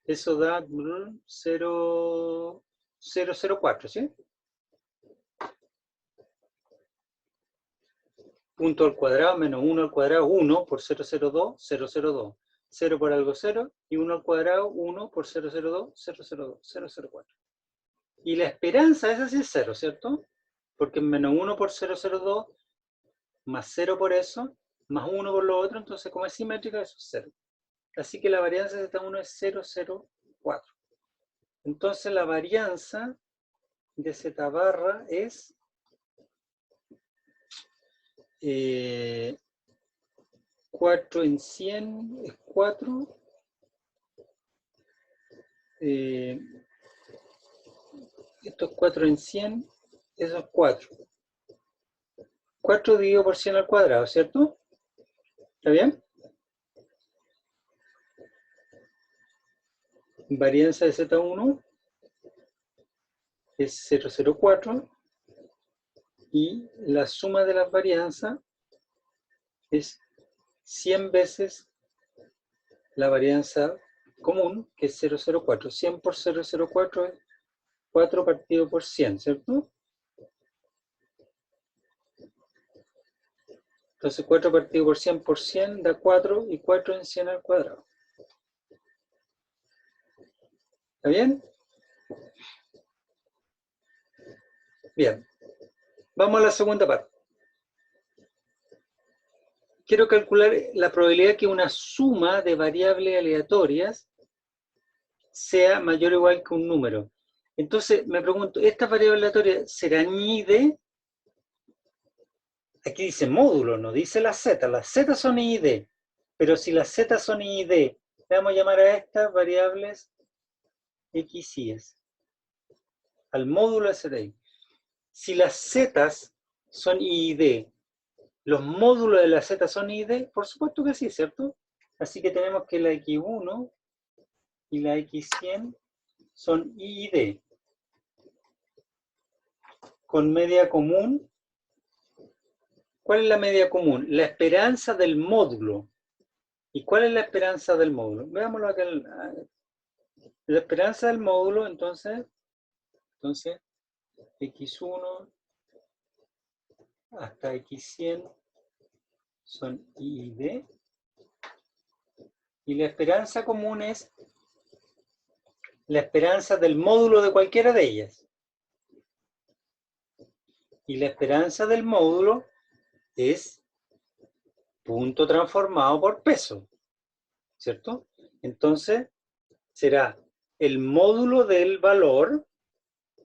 Eso da 0,004, ¿sí? Punto al cuadrado menos 1 al cuadrado, 1 por 0,02, 0,02. 0 por algo 0, y 1 al cuadrado, 1 por 0,02, 0,02, 0,04. Y la esperanza, esa sí es 0, ¿cierto? Porque menos 1 por 0,02, más 0 por eso, más 1 por lo otro, entonces como es simétrica, eso es 0. Así que la varianza de Z1 es 0,04. Entonces la varianza de Z barra es 4 en 100 es 4. Esto es 4 en 100, eso es 4. 4 dividido por 100 al cuadrado, ¿cierto? ¿Está bien? Varianza de Z1 es 0,04 y la suma de las varianzas es 100 veces la varianza común, que es 0,04. 100 por 0,04 es 4 partido por 100, ¿cierto? Entonces 4 partido por 100 da 4, y 4 en 100 al cuadrado. ¿Está bien? Bien. Vamos a la segunda parte. Quiero calcular la probabilidad que una suma de variables aleatorias sea mayor o igual que un número. Entonces me pregunto, ¿estas variables aleatorias serán ID? Aquí dice módulo, no dice las z son ID. Pero si las z son ID, le vamos a llamar a estas variables x y s. Al módulo de z. Si las z son ID, ¿los módulos de las z son ID? Por supuesto que sí, ¿cierto? Así que tenemos que la x1 y la x100 son ID. Con media común. ¿Cuál es la media común? La esperanza del módulo. ¿Y cuál es la esperanza del módulo? Veámoslo acá. La esperanza del módulo, entonces x1 hasta x100 son I y D. Y la esperanza común es la esperanza del módulo de cualquiera de ellas. Y la esperanza del módulo es punto transformado por peso, ¿cierto? Entonces, será el módulo del valor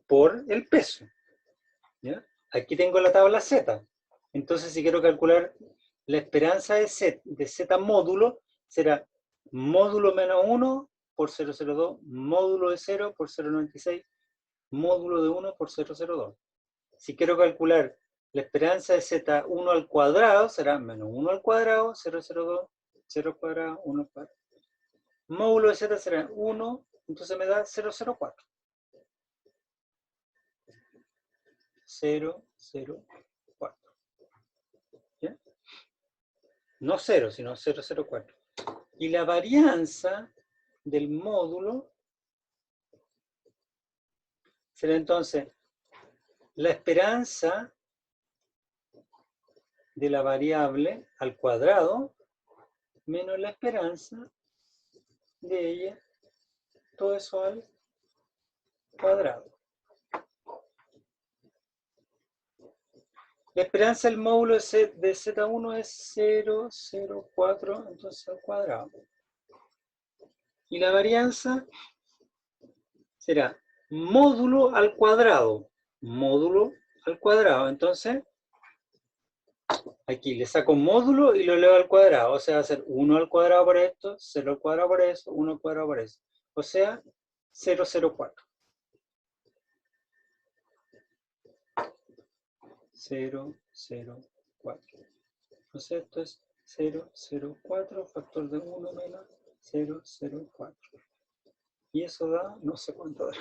por el peso. ¿Ya? Aquí tengo la tabla Z. Entonces, si quiero calcular la esperanza de Z módulo, será módulo menos 1 por 0,02, módulo de 0 por 0,96, módulo de 1 por 0,02. Si quiero calcular la esperanza de Z1 al cuadrado, será menos 1 al cuadrado, 0,02, 0 al cuadrado, 1 al cuadrado. Módulo de Z será 1, entonces me da 0,04. 0,04. ¿Ya? No 0, sino 0,04. Y la varianza del módulo será entonces la esperanza de la variable al cuadrado menos la esperanza de ella, todo eso al cuadrado. La esperanza del módulo de Z1 es 0,04, entonces al cuadrado. Y la varianza será módulo al cuadrado. Módulo al cuadrado. Entonces, aquí le saco módulo y lo elevo al cuadrado. O sea, va a ser 1 al cuadrado por esto, 0 al cuadrado por eso, 1 al cuadrado por eso. O sea, 0,04. 0,04. Entonces esto es 0,04, factor de 1 menos 0,04. Y eso da, no sé cuánto da.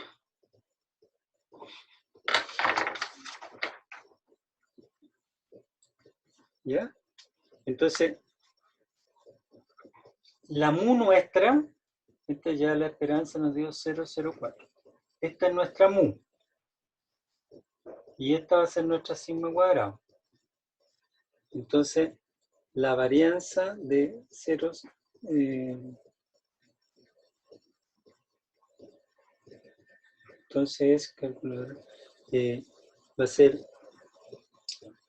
¿Ya? Entonces, la mu nuestra, esta ya la esperanza nos dio 0,04. Esta es nuestra mu. Y esta va a ser nuestra sigma cuadrado. Entonces, la varianza de ceros, entonces, calcular, va a ser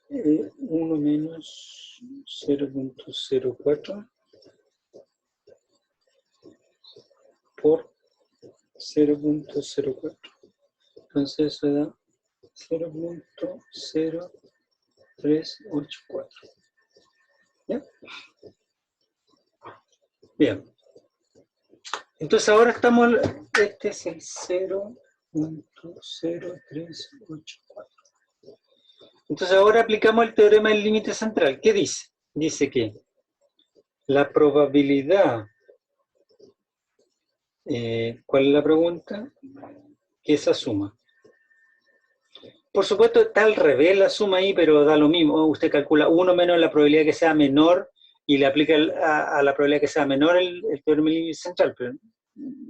1 menos 0,04 por 0,04. Entonces eso da 0,0384. ¿Ya? Bien. Entonces ahora estamos, este es el 0,0384. Entonces ahora aplicamos el teorema del límite central. ¿Qué dice? Dice que la probabilidad, ¿cuál es la pregunta? Que esa suma. Por supuesto está al revés la suma ahí, pero da lo mismo. Usted calcula 1 menos la probabilidad que sea menor y le aplica a la probabilidad que sea menor el teorema del límite central, pero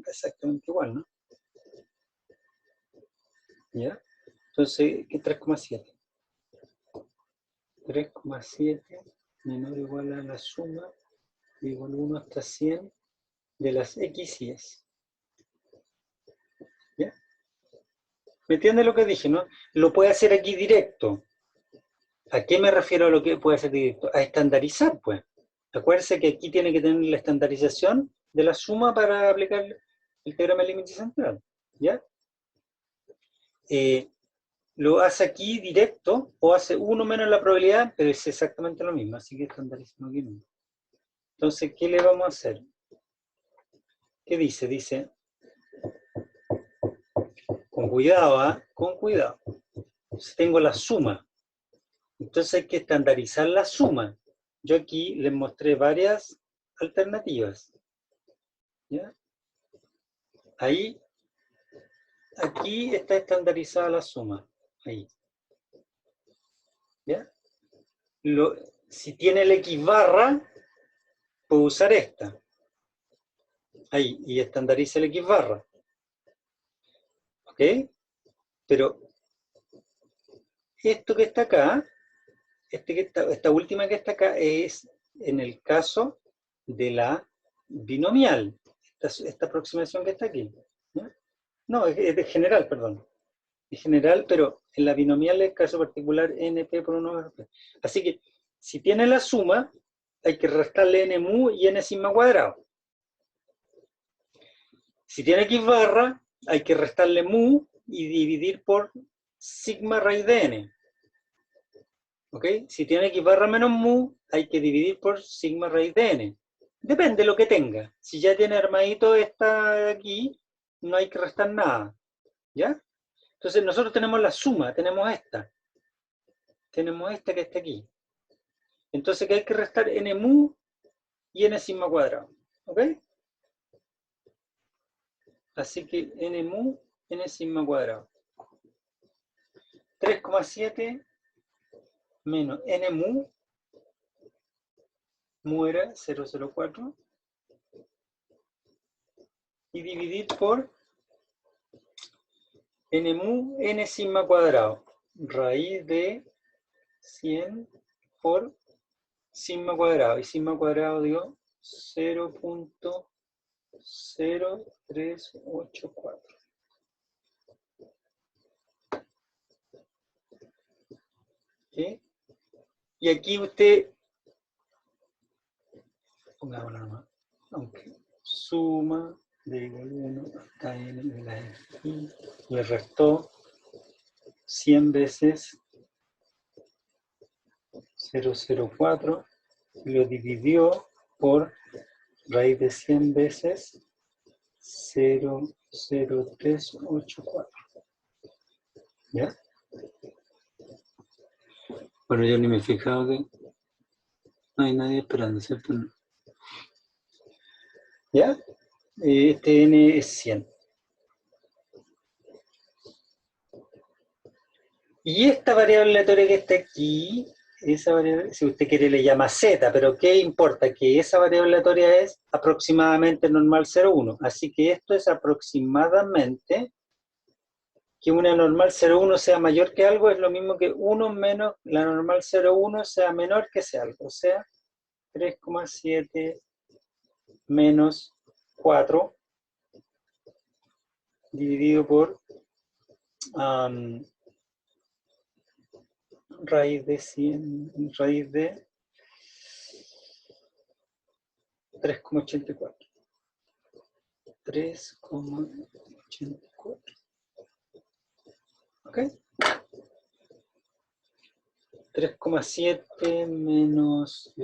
exactamente igual, ¿no? ¿Ya? Entonces, ¿qué 3,7? 3,7 menor o igual a la suma igual 1 hasta 100 de las x y s. ¿Ya? ¿Me entiende lo que dije, no? Lo puede hacer aquí directo. ¿A qué me refiero a lo que puede hacer directo? A estandarizar, pues. Acuérdense que aquí tiene que tener la estandarización de la suma para aplicar el teorema del límite central. ¿Ya? Lo hace aquí directo o hace 1 menos la probabilidad, pero es exactamente lo mismo. Así que estandarizamos aquí mismo. Entonces, ¿qué le vamos a hacer? ¿Qué dice? Dice, con cuidado, ¿eh? Con cuidado. Entonces, tengo la suma. Entonces hay que estandarizar la suma. Yo aquí les mostré varias alternativas. ¿Ya? Ahí, aquí está estandarizada la suma. Ahí. ¿Ya? Si tiene el X barra, puedo usar esta. Ahí, y estandariza el X barra. ¿Ok? Pero esto que está acá, esta última que está acá es en el caso de la binomial. Esta aproximación que está aquí. ¿Ya? No, es de general, perdón. Es general, pero en la binomial es caso particular NP por 1 over P. Así que, si tiene la suma, hay que restarle n mu y n sigma cuadrado. Si tiene x barra, hay que restarle mu y dividir por sigma raíz de n. ¿Ok? Si tiene x barra menos mu, hay que dividir por sigma raíz de n. Depende de lo que tenga. Si ya tiene armadito esta de aquí, no hay que restar nada. ¿Ya? Entonces nosotros tenemos la suma, tenemos esta. Tenemos esta que está aquí. Entonces que hay que restar n mu y n sigma cuadrado. ¿Ok? Así que n mu, n sigma cuadrado. 3,7 menos n mu era 0,04, y dividir por n mu, n sigma cuadrado, raíz de 100 por sigma cuadrado, y sigma cuadrado dio 0.0384. ¿Sí? Y aquí usted, pongámoslo nomás, aunque suma de igual 1 hasta n de la y le restó 100 veces 0,04 y lo dividió por raíz de 100 veces 0,0384. ¿Ya? Bueno, yo ni me he fijado que no hay nadie esperando, ¿cierto? ¿Ya? Este n es 100. Y esta variable aleatoria que está aquí, esa variable, si usted quiere le llama z, pero ¿qué importa? Que esa variable aleatoria es aproximadamente normal 0,1. Así que esto es aproximadamente, que una normal 0,1 sea mayor que algo, es lo mismo que 1 menos la normal 0,1 sea menor que ese algo. O sea, 3,7 menos 4 dividido por raíz de 100, raíz de 3,84. 3,84. ¿Ok? 3,7 menos,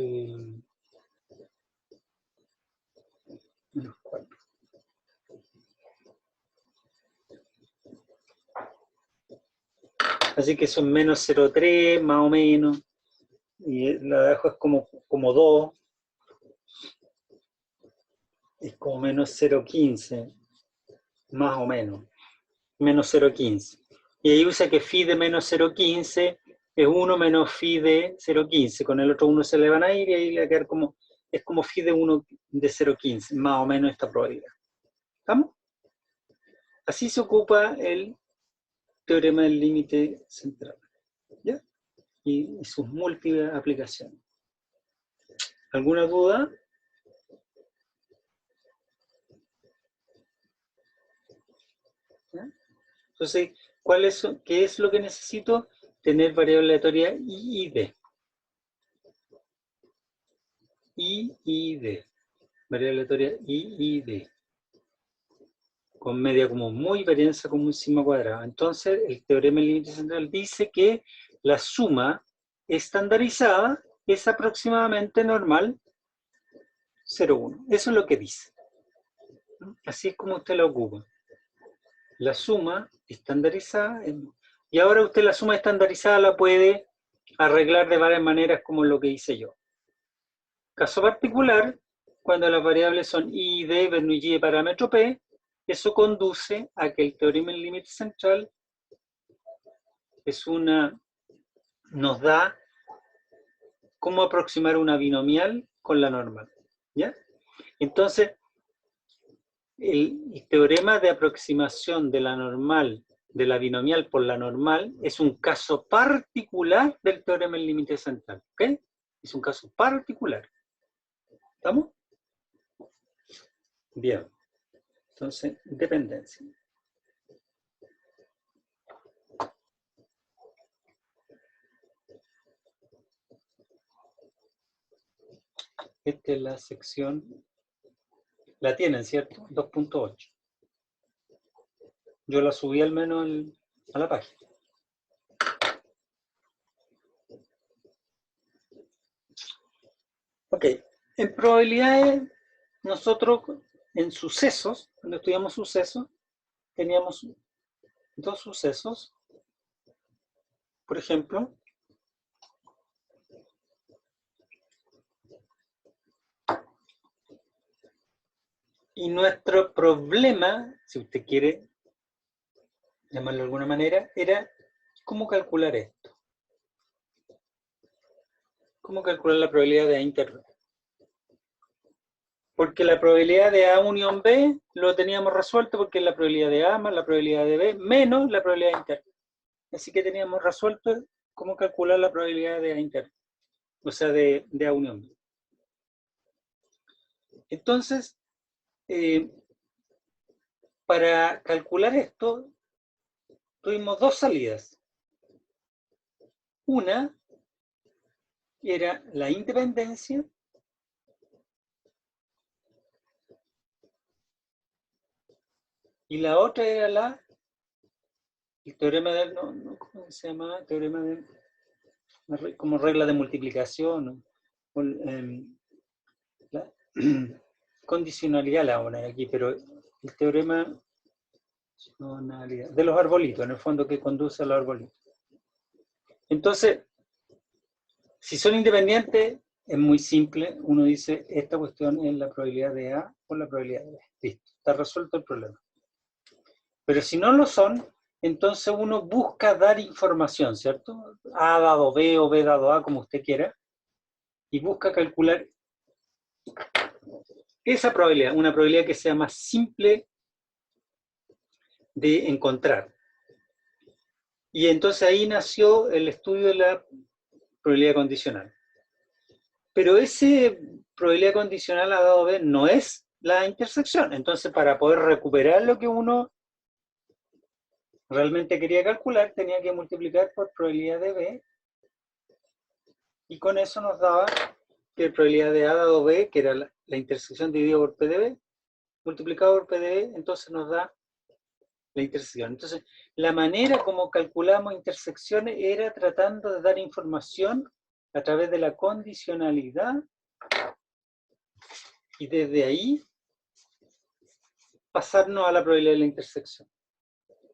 menos 4. Así que son menos 0,3 más o menos. Y la de abajo es como 2. Es como menos 0,15. Más o menos. Menos 0,15. Y ahí usa que phi de menos 0,15 es 1 menos phi de 0,15. Con el otro 1 se le van a ir y ahí le va a quedar como, es como phi de 1 de 0,15. Más o menos esta probabilidad. ¿Estamos? Así se ocupa el teorema del límite central. ¿Ya? Y sus múltiples aplicaciones. ¿Alguna duda? ¿Ya? Entonces, ¿qué es lo que necesito? Tener variable aleatoria I y D. I y D. Variable aleatoria I y D. Con media común muy, varianza común sigma cuadrada. Entonces, el teorema del límite central dice que la suma estandarizada es aproximadamente normal 0,1. Eso es lo que dice. Así es como usted la ocupa. La suma estandarizada. Y ahora usted la suma estandarizada la puede arreglar de varias maneras como lo que hice yo. Caso particular, cuando las variables son I y D, Bernoulli de parámetro P, eso conduce a que el teorema del límite central nos da cómo aproximar una binomial con la normal. ¿Ya? Entonces, el teorema de aproximación de la normal, de la binomial por la normal, es un caso particular del teorema del límite central. ¿Ok? Es un caso particular. ¿Estamos? Bien. Entonces, dependencia. Esta es la sección. La tienen, ¿cierto? 2.8. Yo la subí al menos a la página. Ok. En probabilidades, nosotros en sucesos, cuando estudiamos sucesos, teníamos dos sucesos. Por ejemplo, y nuestro problema, si usted quiere llamarlo de alguna manera, era cómo calcular esto. Cómo calcular la probabilidad de A inter. Porque la probabilidad de A unión B lo teníamos resuelto porque es la probabilidad de A más la probabilidad de B menos la probabilidad interna. Así que teníamos resuelto cómo calcular la probabilidad de A interna. O sea, de A unión B. Entonces, para calcular esto, tuvimos dos salidas. Una era la independencia y la otra era el teorema de, ¿cómo se llama? Teorema de, como regla de multiplicación, o, la condicionalidad la voy a poner aquí, pero el teorema de los arbolitos, en el fondo que conduce a los arbolitos. Entonces, si son independientes, es muy simple, uno dice, esta cuestión es la probabilidad de A por la probabilidad de B. Listo, está resuelto el problema. Pero si no lo son, entonces uno busca dar información, ¿cierto? A dado B o B dado A, como usted quiera, y busca calcular esa probabilidad, una probabilidad que sea más simple de encontrar. Y entonces ahí nació el estudio de la probabilidad condicional. Pero esa probabilidad condicional A dado B no es la intersección. Entonces, para poder recuperar lo que uno realmente quería calcular, tenía que multiplicar por probabilidad de B, y con eso nos daba que la probabilidad de A dado B, que era la intersección dividida por P de B, multiplicado por P de B, entonces nos da la intersección. Entonces, la manera como calculamos intersecciones era tratando de dar información a través de la condicionalidad, y desde ahí pasarnos a la probabilidad de la intersección.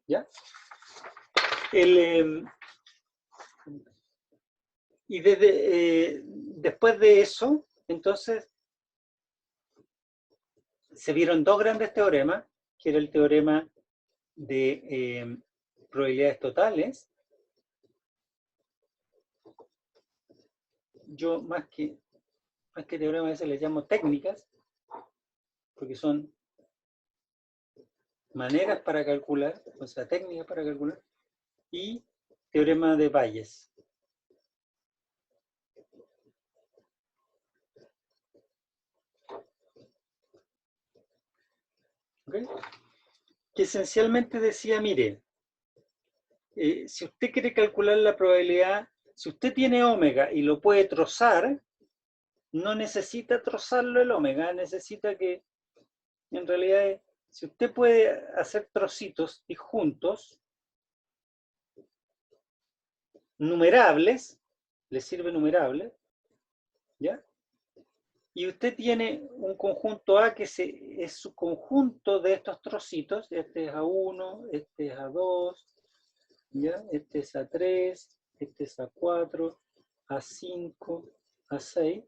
¿Ya? Y después de eso, entonces, se vieron dos grandes teoremas, que era el teorema de probabilidades totales. Yo más que teoremas a veces les llamo técnicas, porque son maneras para calcular, o sea, técnicas para calcular, y teorema de Bayes. ¿Okay? Que esencialmente decía, mire, si usted quiere calcular la probabilidad, si usted tiene omega y lo puede trozar, no necesita trozarlo el omega, necesita que, en realidad, si usted puede hacer trocitos y juntos, numerables, le sirve numerable, ¿ya? Y usted tiene un conjunto A que es su conjunto de estos trocitos, este es A1, este es A2, ¿ya? Este es A3, este es A4, A5, A6,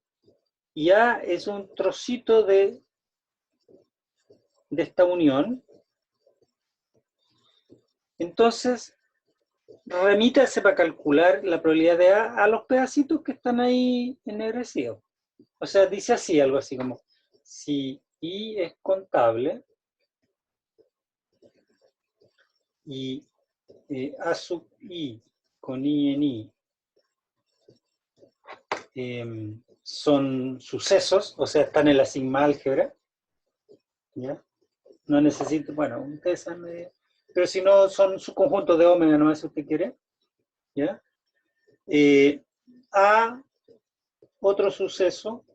y A es un trocito de esta unión. Entonces, remítase para calcular la probabilidad de A a los pedacitos que están ahí ennegrecidos. O sea, dice así, algo así como, si I es contable y A sub I con I en I son sucesos, o sea, están en la sigma álgebra, ¿ya? No necesito, bueno, ustedes saben, pero si no, son subconjuntos de omega, no es si usted quiere, ¿ya? A otro suceso,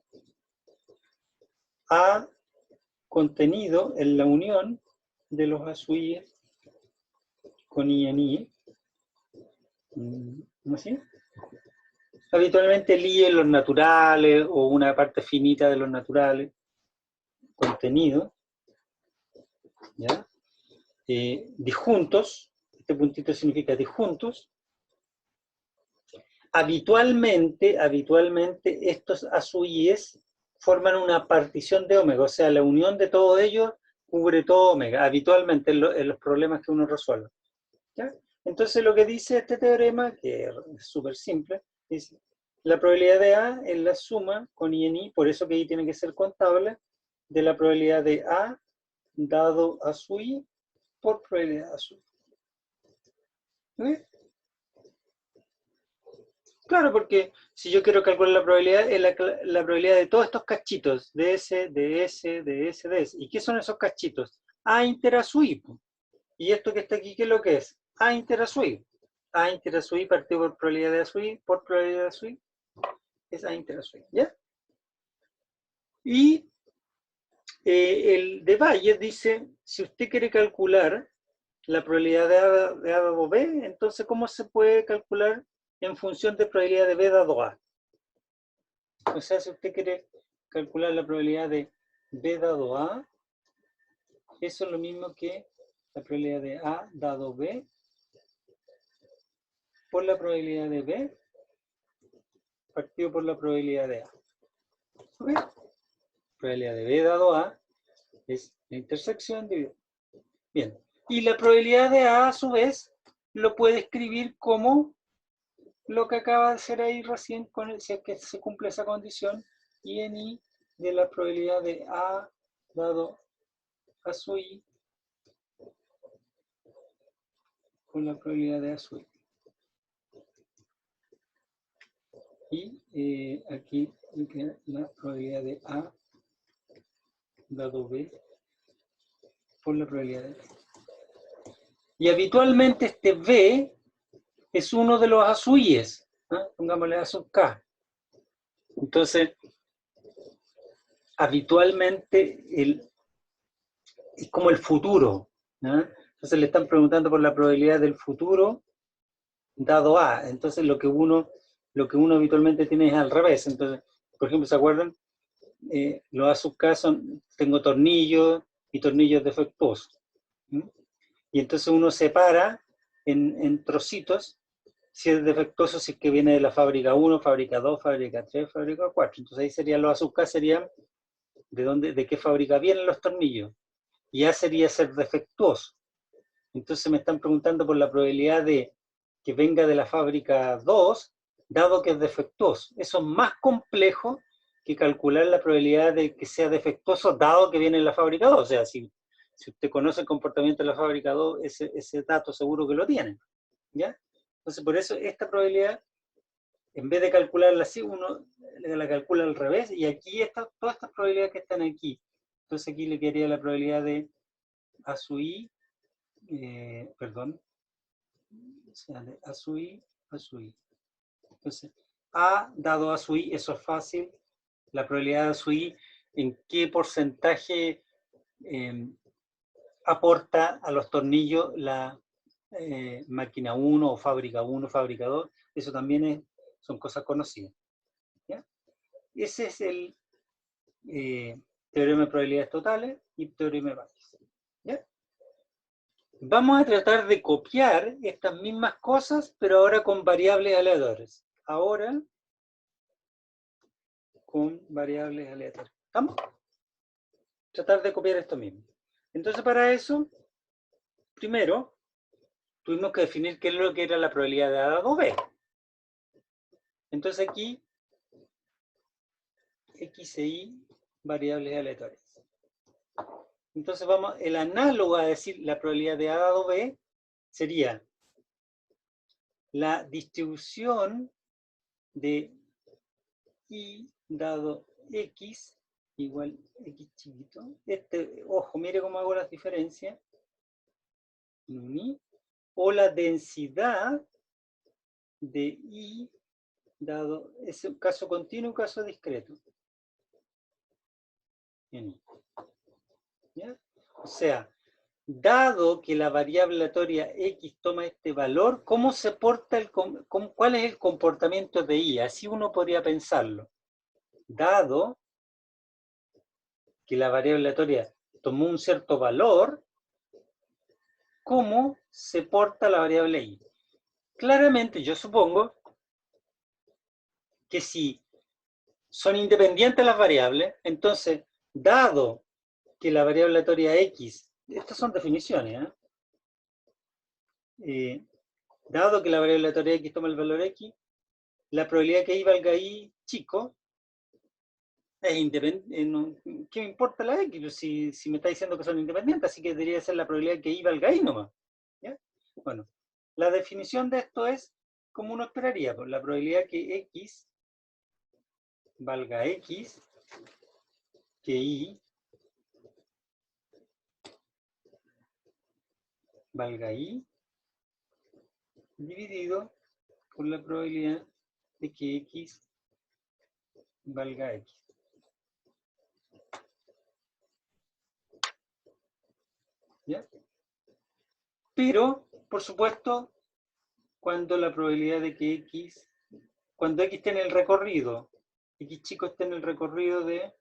A contenido en la unión de los azuíes con I en I, ¿no es así? Habitualmente el I en los naturales o una parte finita de los naturales, contenido, ¿ya? Disjuntos, este puntito significa disjuntos. Habitualmente estos ASUIs forman una partición de omega, o sea, la unión de todos ellos cubre todo omega, habitualmente en los problemas que uno resuelve. ¿Ya? Entonces lo que dice este teorema, que es súper simple, dice, la probabilidad de A es la suma con I en I, por eso que I tiene que ser contable, de la probabilidad de A dado a su I por probabilidad a su I. ¿Sí? Claro, porque si yo quiero calcular la probabilidad, es la probabilidad de todos estos cachitos, de S, de S, de S, de S. ¿Y qué son esos cachitos? A inter a su I. Y esto que está aquí, ¿qué es lo que es? A inter a su I. A inter a su I partido por probabilidad de A su I por probabilidad de A su I es A inter a su I. ¿Ya? Y el de Bayes dice, si usted quiere calcular la probabilidad de A dado B, entonces ¿cómo se puede calcular en función de probabilidad de B dado A? O sea, si usted quiere calcular la probabilidad de B dado A, eso es lo mismo que la probabilidad de A dado B por la probabilidad de B partido por la probabilidad de A. ¿Okay? Probabilidad de B dado A es la intersección de... Bien. Y la probabilidad de A su vez lo puede escribir como lo que acaba de hacer ahí recién, si es que se cumple esa condición, I en I de la probabilidad de A dado a su I con la probabilidad de A su I. Y aquí la probabilidad de A dado B por la probabilidad de B. Y habitualmente este B es uno de los ASUIs, ¿no? Pongámosle A sub K. Entonces, habitualmente es como el futuro, ¿no? Entonces le están preguntando por la probabilidad del futuro dado A. Entonces lo que uno habitualmente tiene es al revés. Entonces, por ejemplo, ¿se acuerdan? Los A sub K son, tengo tornillos y tornillos defectuosos. ¿Mm? Y entonces uno separa en trocitos si es defectuoso, si es que viene de la fábrica 1, fábrica 2, fábrica 3, fábrica 4. Entonces ahí serían los A sub K, serían de qué fábrica vienen los tornillos. Y A sería ser defectuoso. Entonces me están preguntando por la probabilidad de que venga de la fábrica 2, dado que es defectuoso. Eso es más complejo que calcular la probabilidad de que sea defectuoso, dado que viene de la fábrica 2. O sea, si usted conoce el comportamiento de la fábrica 2, ese dato seguro que lo tiene. ¿Ya? Entonces, por eso esta probabilidad, en vez de calcularla así, uno la calcula al revés, y aquí todas estas probabilidades que están aquí. Entonces aquí le quedaría la probabilidad de A su I, perdón, o sea, de A su I, A su I. Entonces, A dado A su I, eso es fácil. La probabilidad de A su I, en qué porcentaje aporta a los tornillos la máquina 1 o fábrica 1, fábrica 2, eso también son cosas conocidas. ¿Ya? Ese es el teorema de probabilidades totales y teorema de Bayes. ¿Ya? Vamos a tratar de copiar estas mismas cosas, pero ahora con variables aleatorias. Ahora con variables aleatorias. ¿Estamos? Tratar de copiar esto mismo. Entonces, para eso, primero, tuvimos que definir qué es lo que era la probabilidad de A dado B. Entonces aquí, X e Y, variables aleatorias. Entonces vamos, el análogo a decir la probabilidad de A dado B sería la distribución de Y dado X igual X chiquito. Ojo, mire cómo hago las diferencias. O la densidad de Y dado, es un caso continuo, un caso discreto. En I. ¿Ya? O sea, dado que la variable aleatoria X toma este valor, ¿cómo se porta cuál es el comportamiento de Y? Así uno podría pensarlo. Dado que la variable aleatoria tomó un cierto valor, ¿cómo se porta la variable Y? Claramente, yo supongo que si son independientes las variables, entonces, dado que la variable aleatoria X, estas son definiciones, dado que la variable aleatoria X toma el valor X, la probabilidad que Y valga Y chico es independiente. ¿Qué me importa la X? Si me está diciendo que son independientes, así que debería ser la probabilidad que Y valga Y nomás. ¿Ya? Bueno, la definición de esto es como uno esperaría, pues, la probabilidad que X valga X, que Y valga Y, dividido por la probabilidad de que X valga X. ¿Ya? Pero, por supuesto, cuando la probabilidad de que cuando X esté en el recorrido, X chico esté en el recorrido de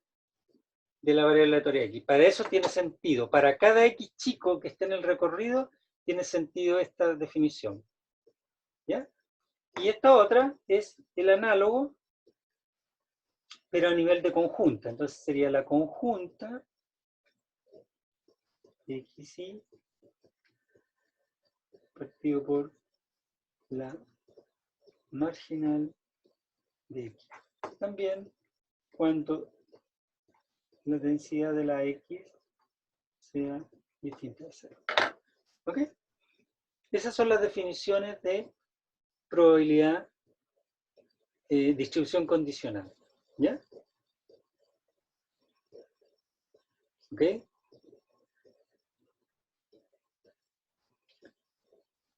la variable aleatoria X. Para eso tiene sentido. Para cada X chico que esté en el recorrido, tiene sentido esta definición. ¿Ya? Y esta otra es el análogo, pero a nivel de conjunta. Entonces sería la conjunta XY partido por la marginal de X. También cuando la densidad de la X sea distinta de 0. ¿Ok? Esas son las definiciones de probabilidad, distribución condicional. ¿Ya? ¿Ok?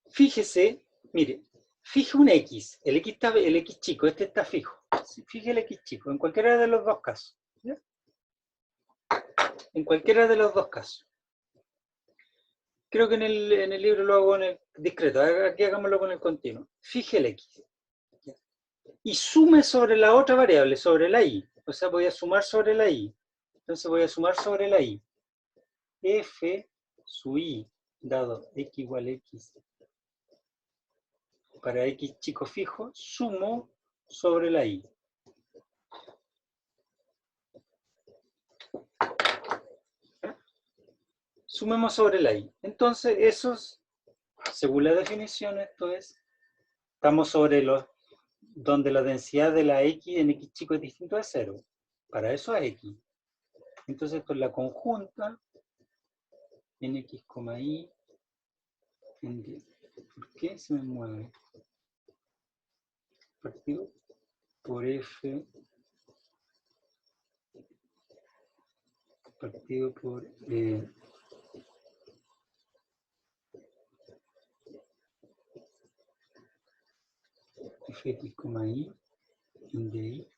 Fíjese, mire, fije un X, el X chico, este está fijo. Fije el X chico, en cualquiera de los dos casos. ¿Ya? En cualquiera de los dos casos. Creo que en el libro lo hago en el discreto, aquí hagámoslo con el continuo. Fije el X. ¿Ya? Y sume sobre la otra variable, sobre la Y. O sea, voy a sumar sobre la Y. Entonces voy a sumar sobre la Y. F su Y, dado X igual X para X chico fijo, sumo sobre la Y. Sumemos sobre la Y. Entonces, esos, según la definición, esto es, estamos sobre los, donde la densidad de la X en X chico es distinto de 0. Para eso es X. Entonces, esto es la conjunta en X, Y en D. ¿Por qué se me mueve? Partido por F partido por Fx, Y en DI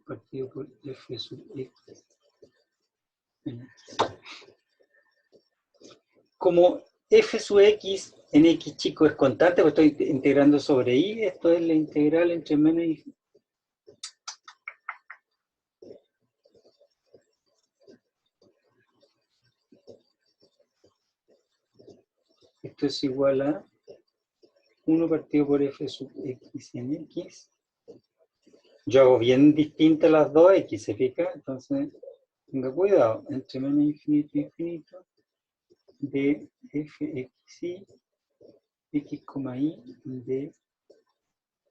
partido por F sub X en X. Como F sub X en X chico es constante, pues estoy integrando sobre Y, esto es la integral entre menos y... Esto es igual a 1 partido por F sub X en X. Yo hago bien distintas las dos X, ¿se fija? Entonces, tenga cuidado, entre menos infinito e infinito, de Fxy, X, Y, de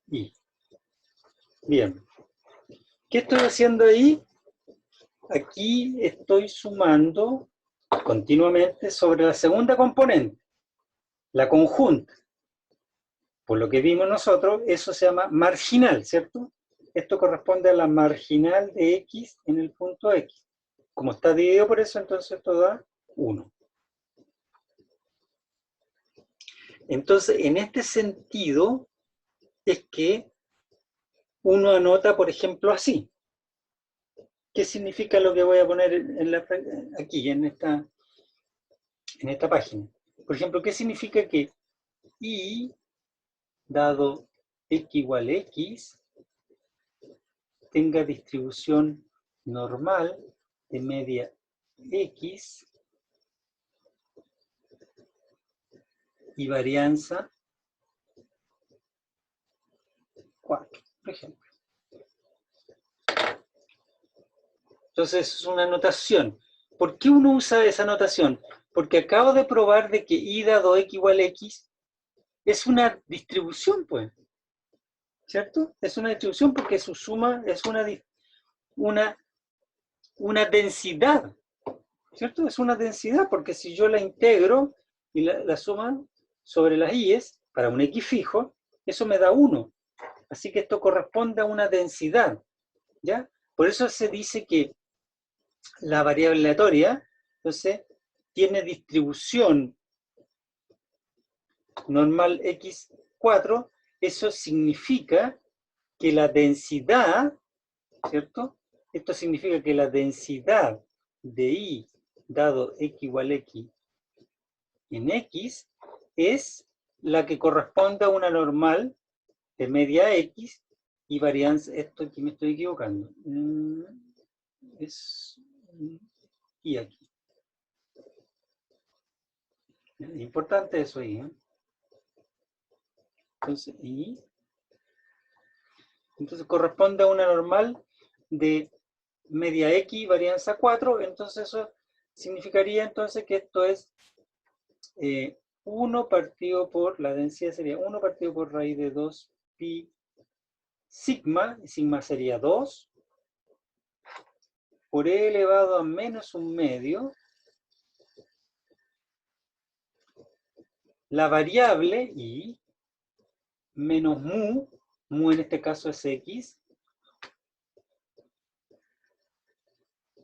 Y. Bien. ¿Qué estoy haciendo ahí? Aquí estoy sumando continuamente sobre la segunda componente, la conjunta. Por lo que vimos nosotros, eso se llama marginal, ¿cierto? Esto corresponde a la marginal de X en el punto X. Como está dividido por eso, entonces esto da 1. Entonces, en este sentido, es que uno anota, por ejemplo, así. ¿Qué significa lo que voy a poner aquí, en esta? en esta página. Por ejemplo, ¿qué significa que I dado X igual X tenga distribución normal de media X y varianza 4, por ejemplo? Entonces es una notación. ¿Por qué uno usa esa notación? Porque acabo de probar de que I dado X igual X es una distribución, pues. ¿Cierto? Es una distribución porque su suma es una densidad. ¿Cierto? Es una densidad porque si yo la integro y la suma sobre las i's para un X fijo, eso me da 1. Así que esto corresponde a una densidad. ¿Ya? Por eso se dice que la variable aleatoria, entonces, tiene distribución normal X4, eso significa que la densidad, ¿cierto? Esto significa que la densidad de I dado X igual X en X es la que corresponde a una normal de media X y varianza, esto aquí me estoy equivocando, es y aquí. Es importante eso ahí, ¿eh? Entonces corresponde a una normal de media X varianza 4, entonces eso significaría entonces que esto es 1 partido por, la densidad sería 1 partido por raíz de 2 pi sigma, y sigma sería 2, por e elevado a menos un medio, la variable y menos mu en este caso es x,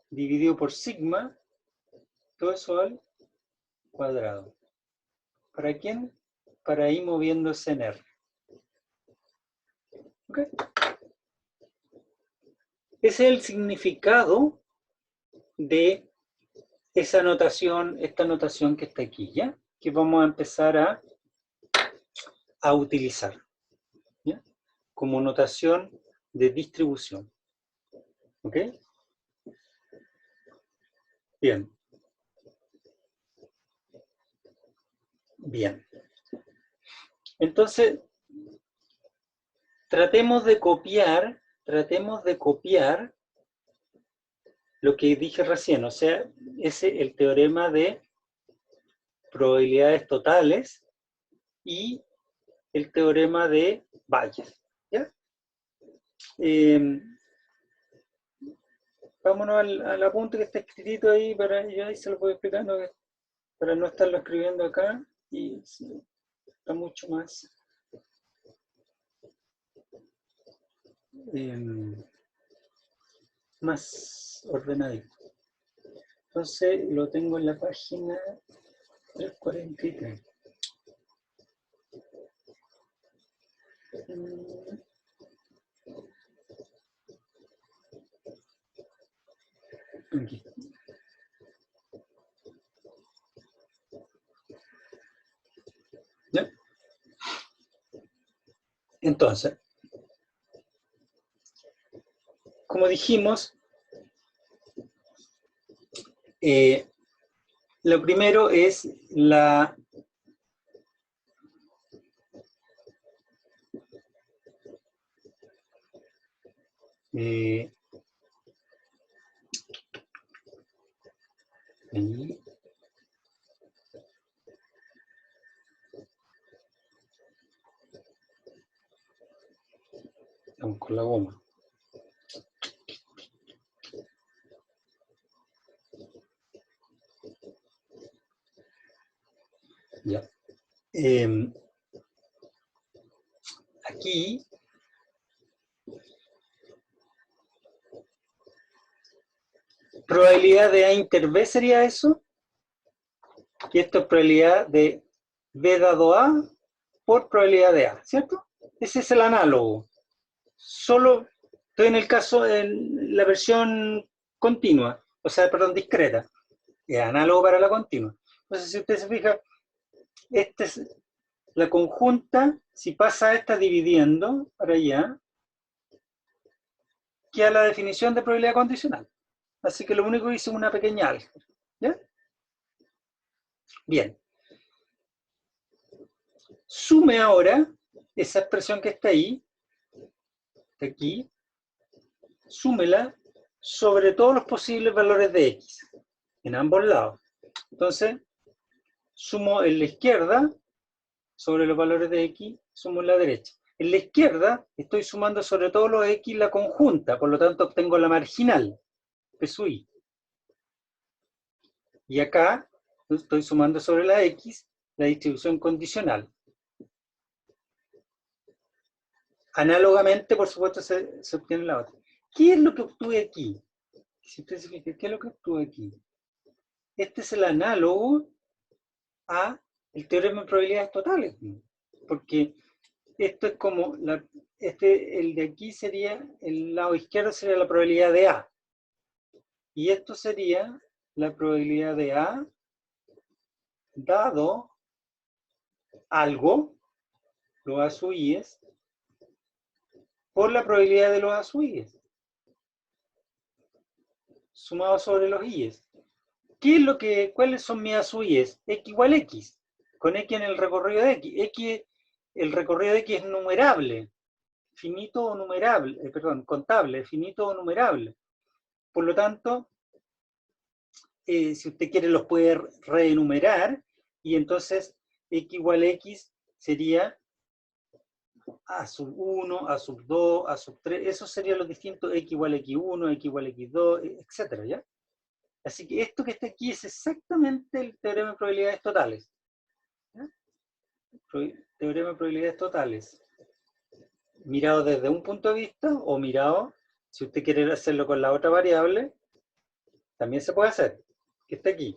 dividido por sigma, todo eso al cuadrado. ¿Para quién? Para ir moviéndose en R. ¿Ok? Ese es el significado de esa notación, esta notación que está aquí, ¿ya? Que vamos a empezar a utilizar, ¿ya? Como notación de distribución. ¿Ok? Bien. Bien. Entonces, tratemos de copiar lo que dije recién, o sea, el teorema de probabilidades totales y el teorema de Bayes, ¿ya? Vámonos al apunte que está escrito ahí, para yo ahí se lo voy explicando, para no estarlo escribiendo acá, y está mucho más más ordenadito. Entonces lo tengo en la página 343. Aquí. ¿Ya? Entonces, como dijimos, lo primero es la vamos con la goma. Ya. Aquí probabilidad de A inter B sería eso, y esto es probabilidad de B dado A por probabilidad de A, ¿cierto? Ese es el análogo. Solo estoy en el caso, en la versión continua, o sea, perdón, discreta. Es análogo para la continua. Entonces, si usted se fija, esta es la conjunta, si pasa esta dividiendo para allá, queda la definición de probabilidad condicional. Así que lo único que hice es una pequeña álgebra. ¿Ya? Bien. Sume ahora esa expresión que está ahí, aquí, súmela sobre todos los posibles valores de x, en ambos lados. Entonces, sumo en la izquierda, sobre los valores de x, sumo en la derecha. En la izquierda estoy sumando sobre todos los x la conjunta, por lo tanto obtengo la marginal, P sub i. Y acá estoy sumando sobre la x la distribución condicional. Análogamente, por supuesto, se obtiene la otra. ¿Qué es lo que obtuve aquí? Si usted se fija, ¿qué es lo que obtuve aquí? Este es el análogo a el teorema de probabilidades totales. Porque esto es como, el de aquí sería, el lado izquierdo sería la probabilidad de A. Y esto sería la probabilidad de A dado algo, los A sub i's, por la probabilidad de los A sub i's, sumado sobre los i's. ¿Cuáles son mis A sub i's? X igual X, con X en el recorrido de X. El recorrido de X es numerable, finito o numerable, contable, finito o numerable. Por lo tanto, si usted quiere los puede reenumerar, y entonces X igual X sería A sub 1, A sub 2, A sub 3, esos serían los distintos X igual X1, X igual X2, etcétera, ¿ya? Así que esto que está aquí es exactamente el teorema de probabilidades totales. ¿Ya? Teorema de probabilidades totales. Mirado desde un punto de vista, o mirado, si usted quiere hacerlo con la otra variable, también se puede hacer, que está aquí.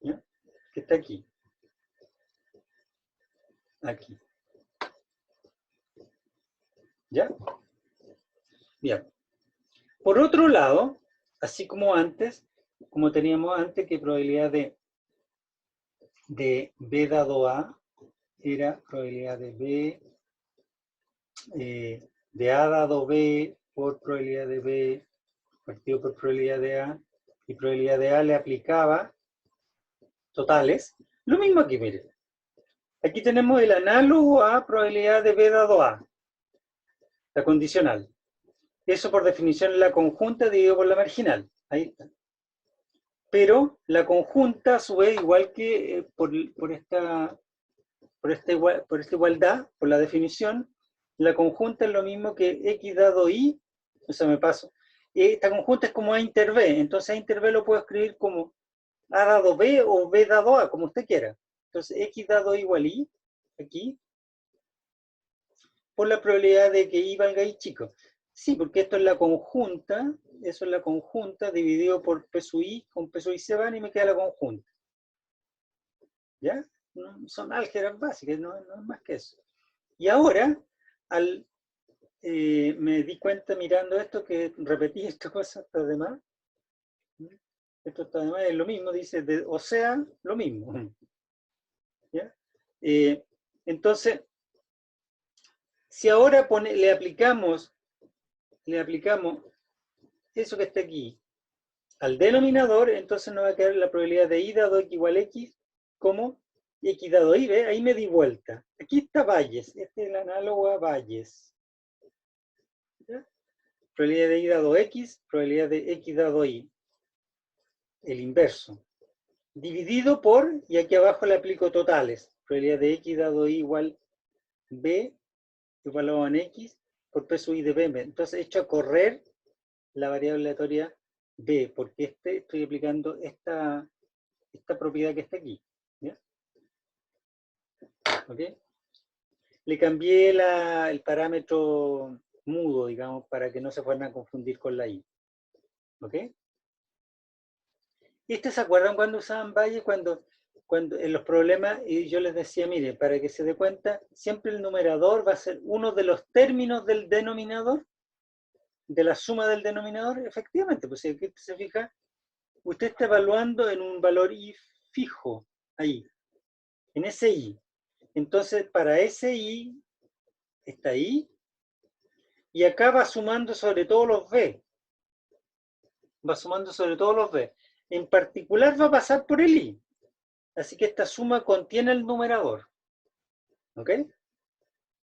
¿Ya? Que está aquí. Aquí. ¿Ya? Bien. Por otro lado, así como antes, como teníamos antes, que probabilidad de B dado A era probabilidad de B, de A dado B por probabilidad de B, partido por probabilidad de A, y probabilidad de A le aplicaba totales. Lo mismo aquí, miren. Aquí tenemos el análogo a probabilidad de B dado A, la condicional. Eso por definición es la conjunta dividido por la marginal. Ahí está. Pero la conjunta, a su vez, igual que por esta igualdad, por la definición, la conjunta es lo mismo que X dado Y, o sea, me paso. Esta conjunta es como A inter B, entonces A inter B lo puedo escribir como A dado B o B dado A, como usted quiera. Entonces X dado Y igual Y, aquí, por la probabilidad de que Y valga Y chico. Sí, porque esto es la conjunta, eso es la conjunta dividido por P sub I, con P sub I se van y me queda la conjunta. ¿Ya? No, son álgebras básicas, no es más que eso. Y ahora, me di cuenta mirando esto que repetí esta cosa hasta de más. Esto está de más, es lo mismo, dice, o sea, lo mismo. ¿Ya? Entonces, si ahora le aplicamos eso que está aquí al denominador, entonces nos va a quedar la probabilidad de y dado x igual x como x dado y, ¿ve? Ahí me di vuelta. Aquí está Bayes, este es el análogo a Bayes. ¿Ya? Probabilidad de y dado x, probabilidad de x dado y. El inverso. Dividido por, y aquí abajo le aplico totales. Probabilidad de x dado y igual b, evaluado en x, por p sub i de b. Entonces he hecho correr la variable aleatoria b, porque estoy aplicando esta propiedad que está aquí. ¿Ya? ¿Ok? Le cambié el parámetro mudo, digamos, para que no se fueran a confundir con la i. ¿Ok? ¿Se acuerdan cuando usaban Bayes? Cuando en los problemas, y yo les decía, mire, para que se dé cuenta, siempre el numerador va a ser uno de los términos del denominador, de la suma del denominador, efectivamente, pues si aquí se fija, usted está evaluando en un valor I fijo, ahí, en ese I. Entonces, para ese I, está ahí, y acá va sumando sobre todos los B. Va sumando sobre todos los B. En particular va a pasar por el I. Así que esta suma contiene el numerador. ¿Ok?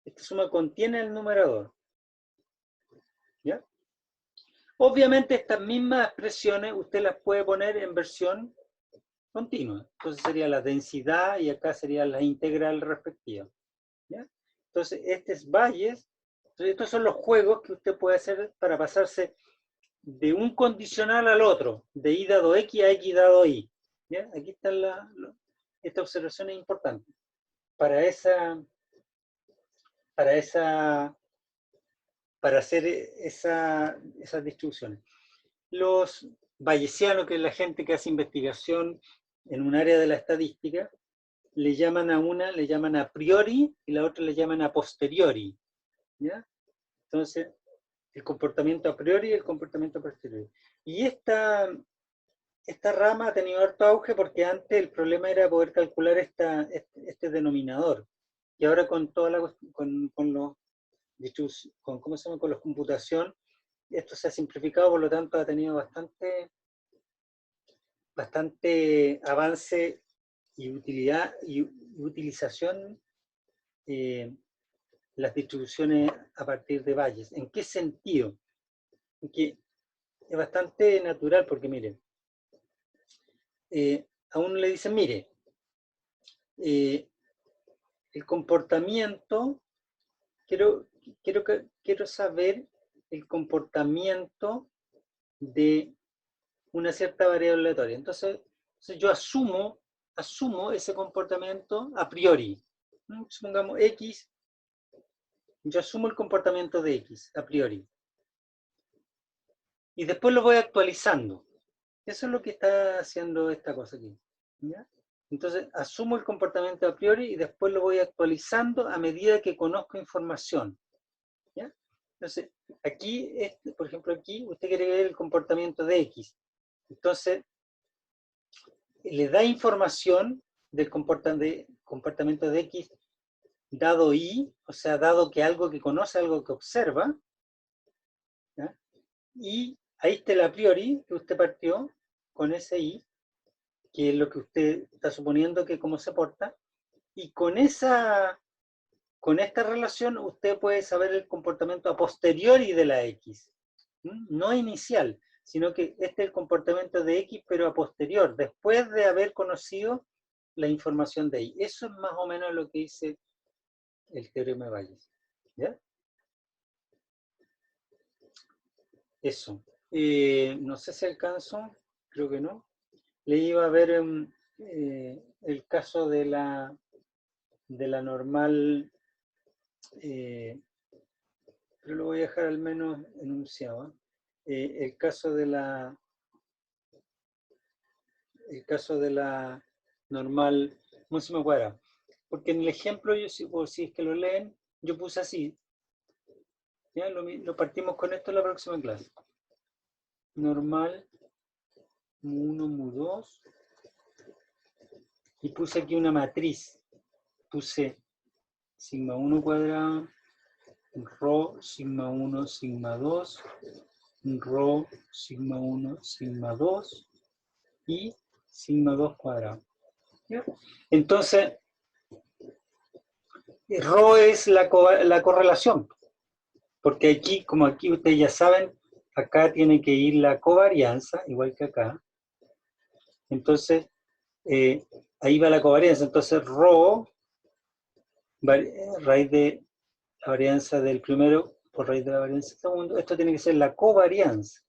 Esta suma contiene el numerador. ¿Ya? Obviamente estas mismas expresiones usted las puede poner en versión continua. Entonces sería la densidad y acá sería la integral respectiva. ¿Ya? Entonces este es Bayes. Entonces estos son los juegos que usted puede hacer para pasarse de un condicional al otro, de I dado X a X dado Y. ¿Ya? Aquí está esta observación es importante. Para hacer esas distribuciones. Los bayesianos, que es la gente que hace investigación en un área de la estadística, le llaman a priori y la otra le llaman a posteriori. ¿Ya? Entonces, el comportamiento a priori y el comportamiento a posteriori. Y esta rama ha tenido harto auge porque antes el problema era poder calcular este denominador. Y ahora con toda con los ¿cómo se llama? Con la computación, esto se ha simplificado, por lo tanto ha tenido bastante avance y utilidad y utilización las distribuciones a partir de Bayes. ¿En qué sentido? En que es bastante natural, porque miren, a uno le dicen, mire, el comportamiento, quiero saber el comportamiento de una cierta variable aleatoria. Entonces yo asumo ese comportamiento a priori. Supongamos X, yo asumo el comportamiento de X a priori. Y después lo voy actualizando. Eso es lo que está haciendo esta cosa aquí. ¿Ya? Entonces asumo el comportamiento a priori y después lo voy actualizando a medida que conozco información. ¿Ya? Entonces, aquí, por ejemplo, aquí usted quiere ver el comportamiento de X. Entonces, le da información del comportamiento de X dado Y, o sea, dado que algo que conoce, algo que observa, ¿ya? Y ahí está el a priori que usted partió con ese Y, que es lo que usted está suponiendo que cómo se porta, y con esta relación usted puede saber el comportamiento a posteriori de la X, no inicial, sino que este es el comportamiento de X, pero a posterior, después de haber conocido la información de Y. Eso es más o menos lo que dice el teorema de Bayes. ¿Ya? Eso. No sé si alcanzo, creo que no. Le iba a ver el caso de la normal, pero lo voy a dejar al menos enunciado. El caso de la normal máxima cuadrada. Porque en el ejemplo, si es que lo leen, yo puse así. ¿Ya? Lo partimos con esto en la próxima clase. Normal, mu1, mu2. Y puse aquí una matriz. Puse sigma 1 cuadrado, rho, sigma 1, sigma 2, rho, sigma 1, sigma 2 y sigma 2 cuadrado. ¿Ya? Entonces, rho es la correlación, porque aquí, como aquí ustedes ya saben, acá tiene que ir la covarianza, igual que acá. Entonces, ahí va la covarianza. Entonces, rho, raíz de la varianza del primero por raíz de la varianza del segundo, esto tiene que ser la covarianza.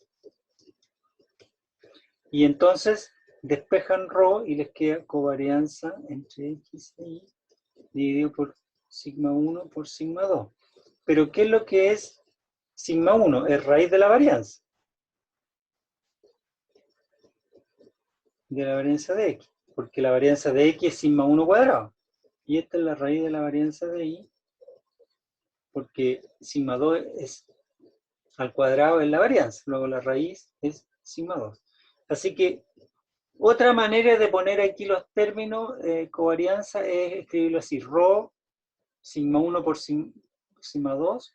Y entonces, despejan rho y les queda covarianza entre X e Y dividido por sigma 1 por sigma 2. Pero ¿qué es lo que es sigma 1? Es raíz de la varianza. De la varianza de X. Porque la varianza de X es sigma 1 cuadrado. Y esta es la raíz de la varianza de Y. Porque sigma 2 es al cuadrado es la varianza. Luego la raíz es sigma 2. Así que Otra manera de poner aquí los términos covarianza es escribirlo así, ρ, sigma 1 por sigma 2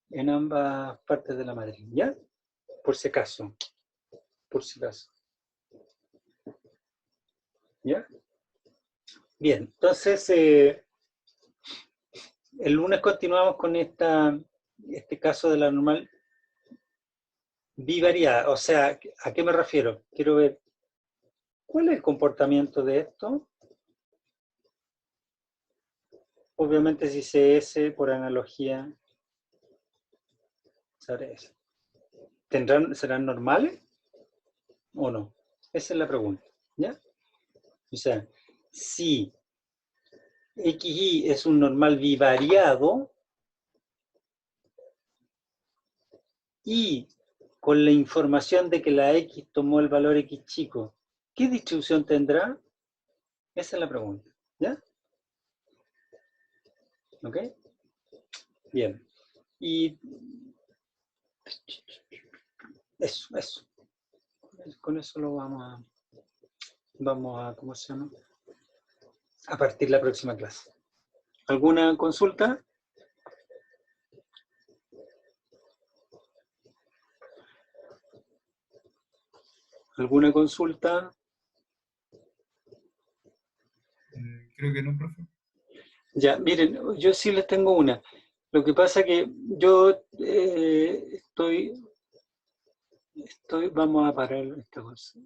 en ambas partes de la matriz, ¿ya? Por si acaso. Por si acaso. ¿Ya? Bien, entonces el lunes continuamos con este caso de la normal bivariada. O sea, ¿a qué me refiero? Quiero ver, ¿cuál es el comportamiento de esto? Obviamente si sé S por analogía, sabré eso. ¿Serán normales o no? Esa es la pregunta, ¿ya? O sea, si XY es un normal bivariado y con la información de que la X tomó el valor X chico, ¿qué distribución tendrá? Esa es la pregunta, ¿ya? ¿Ok? Bien. Y eso. Con eso lo vamos a, ¿cómo se llama? A partir de la próxima clase. ¿Alguna consulta? ¿Alguna consulta? Creo que no, profe. Ya, miren, yo sí les tengo una. Lo que pasa que yo vamos a parar esta cosa.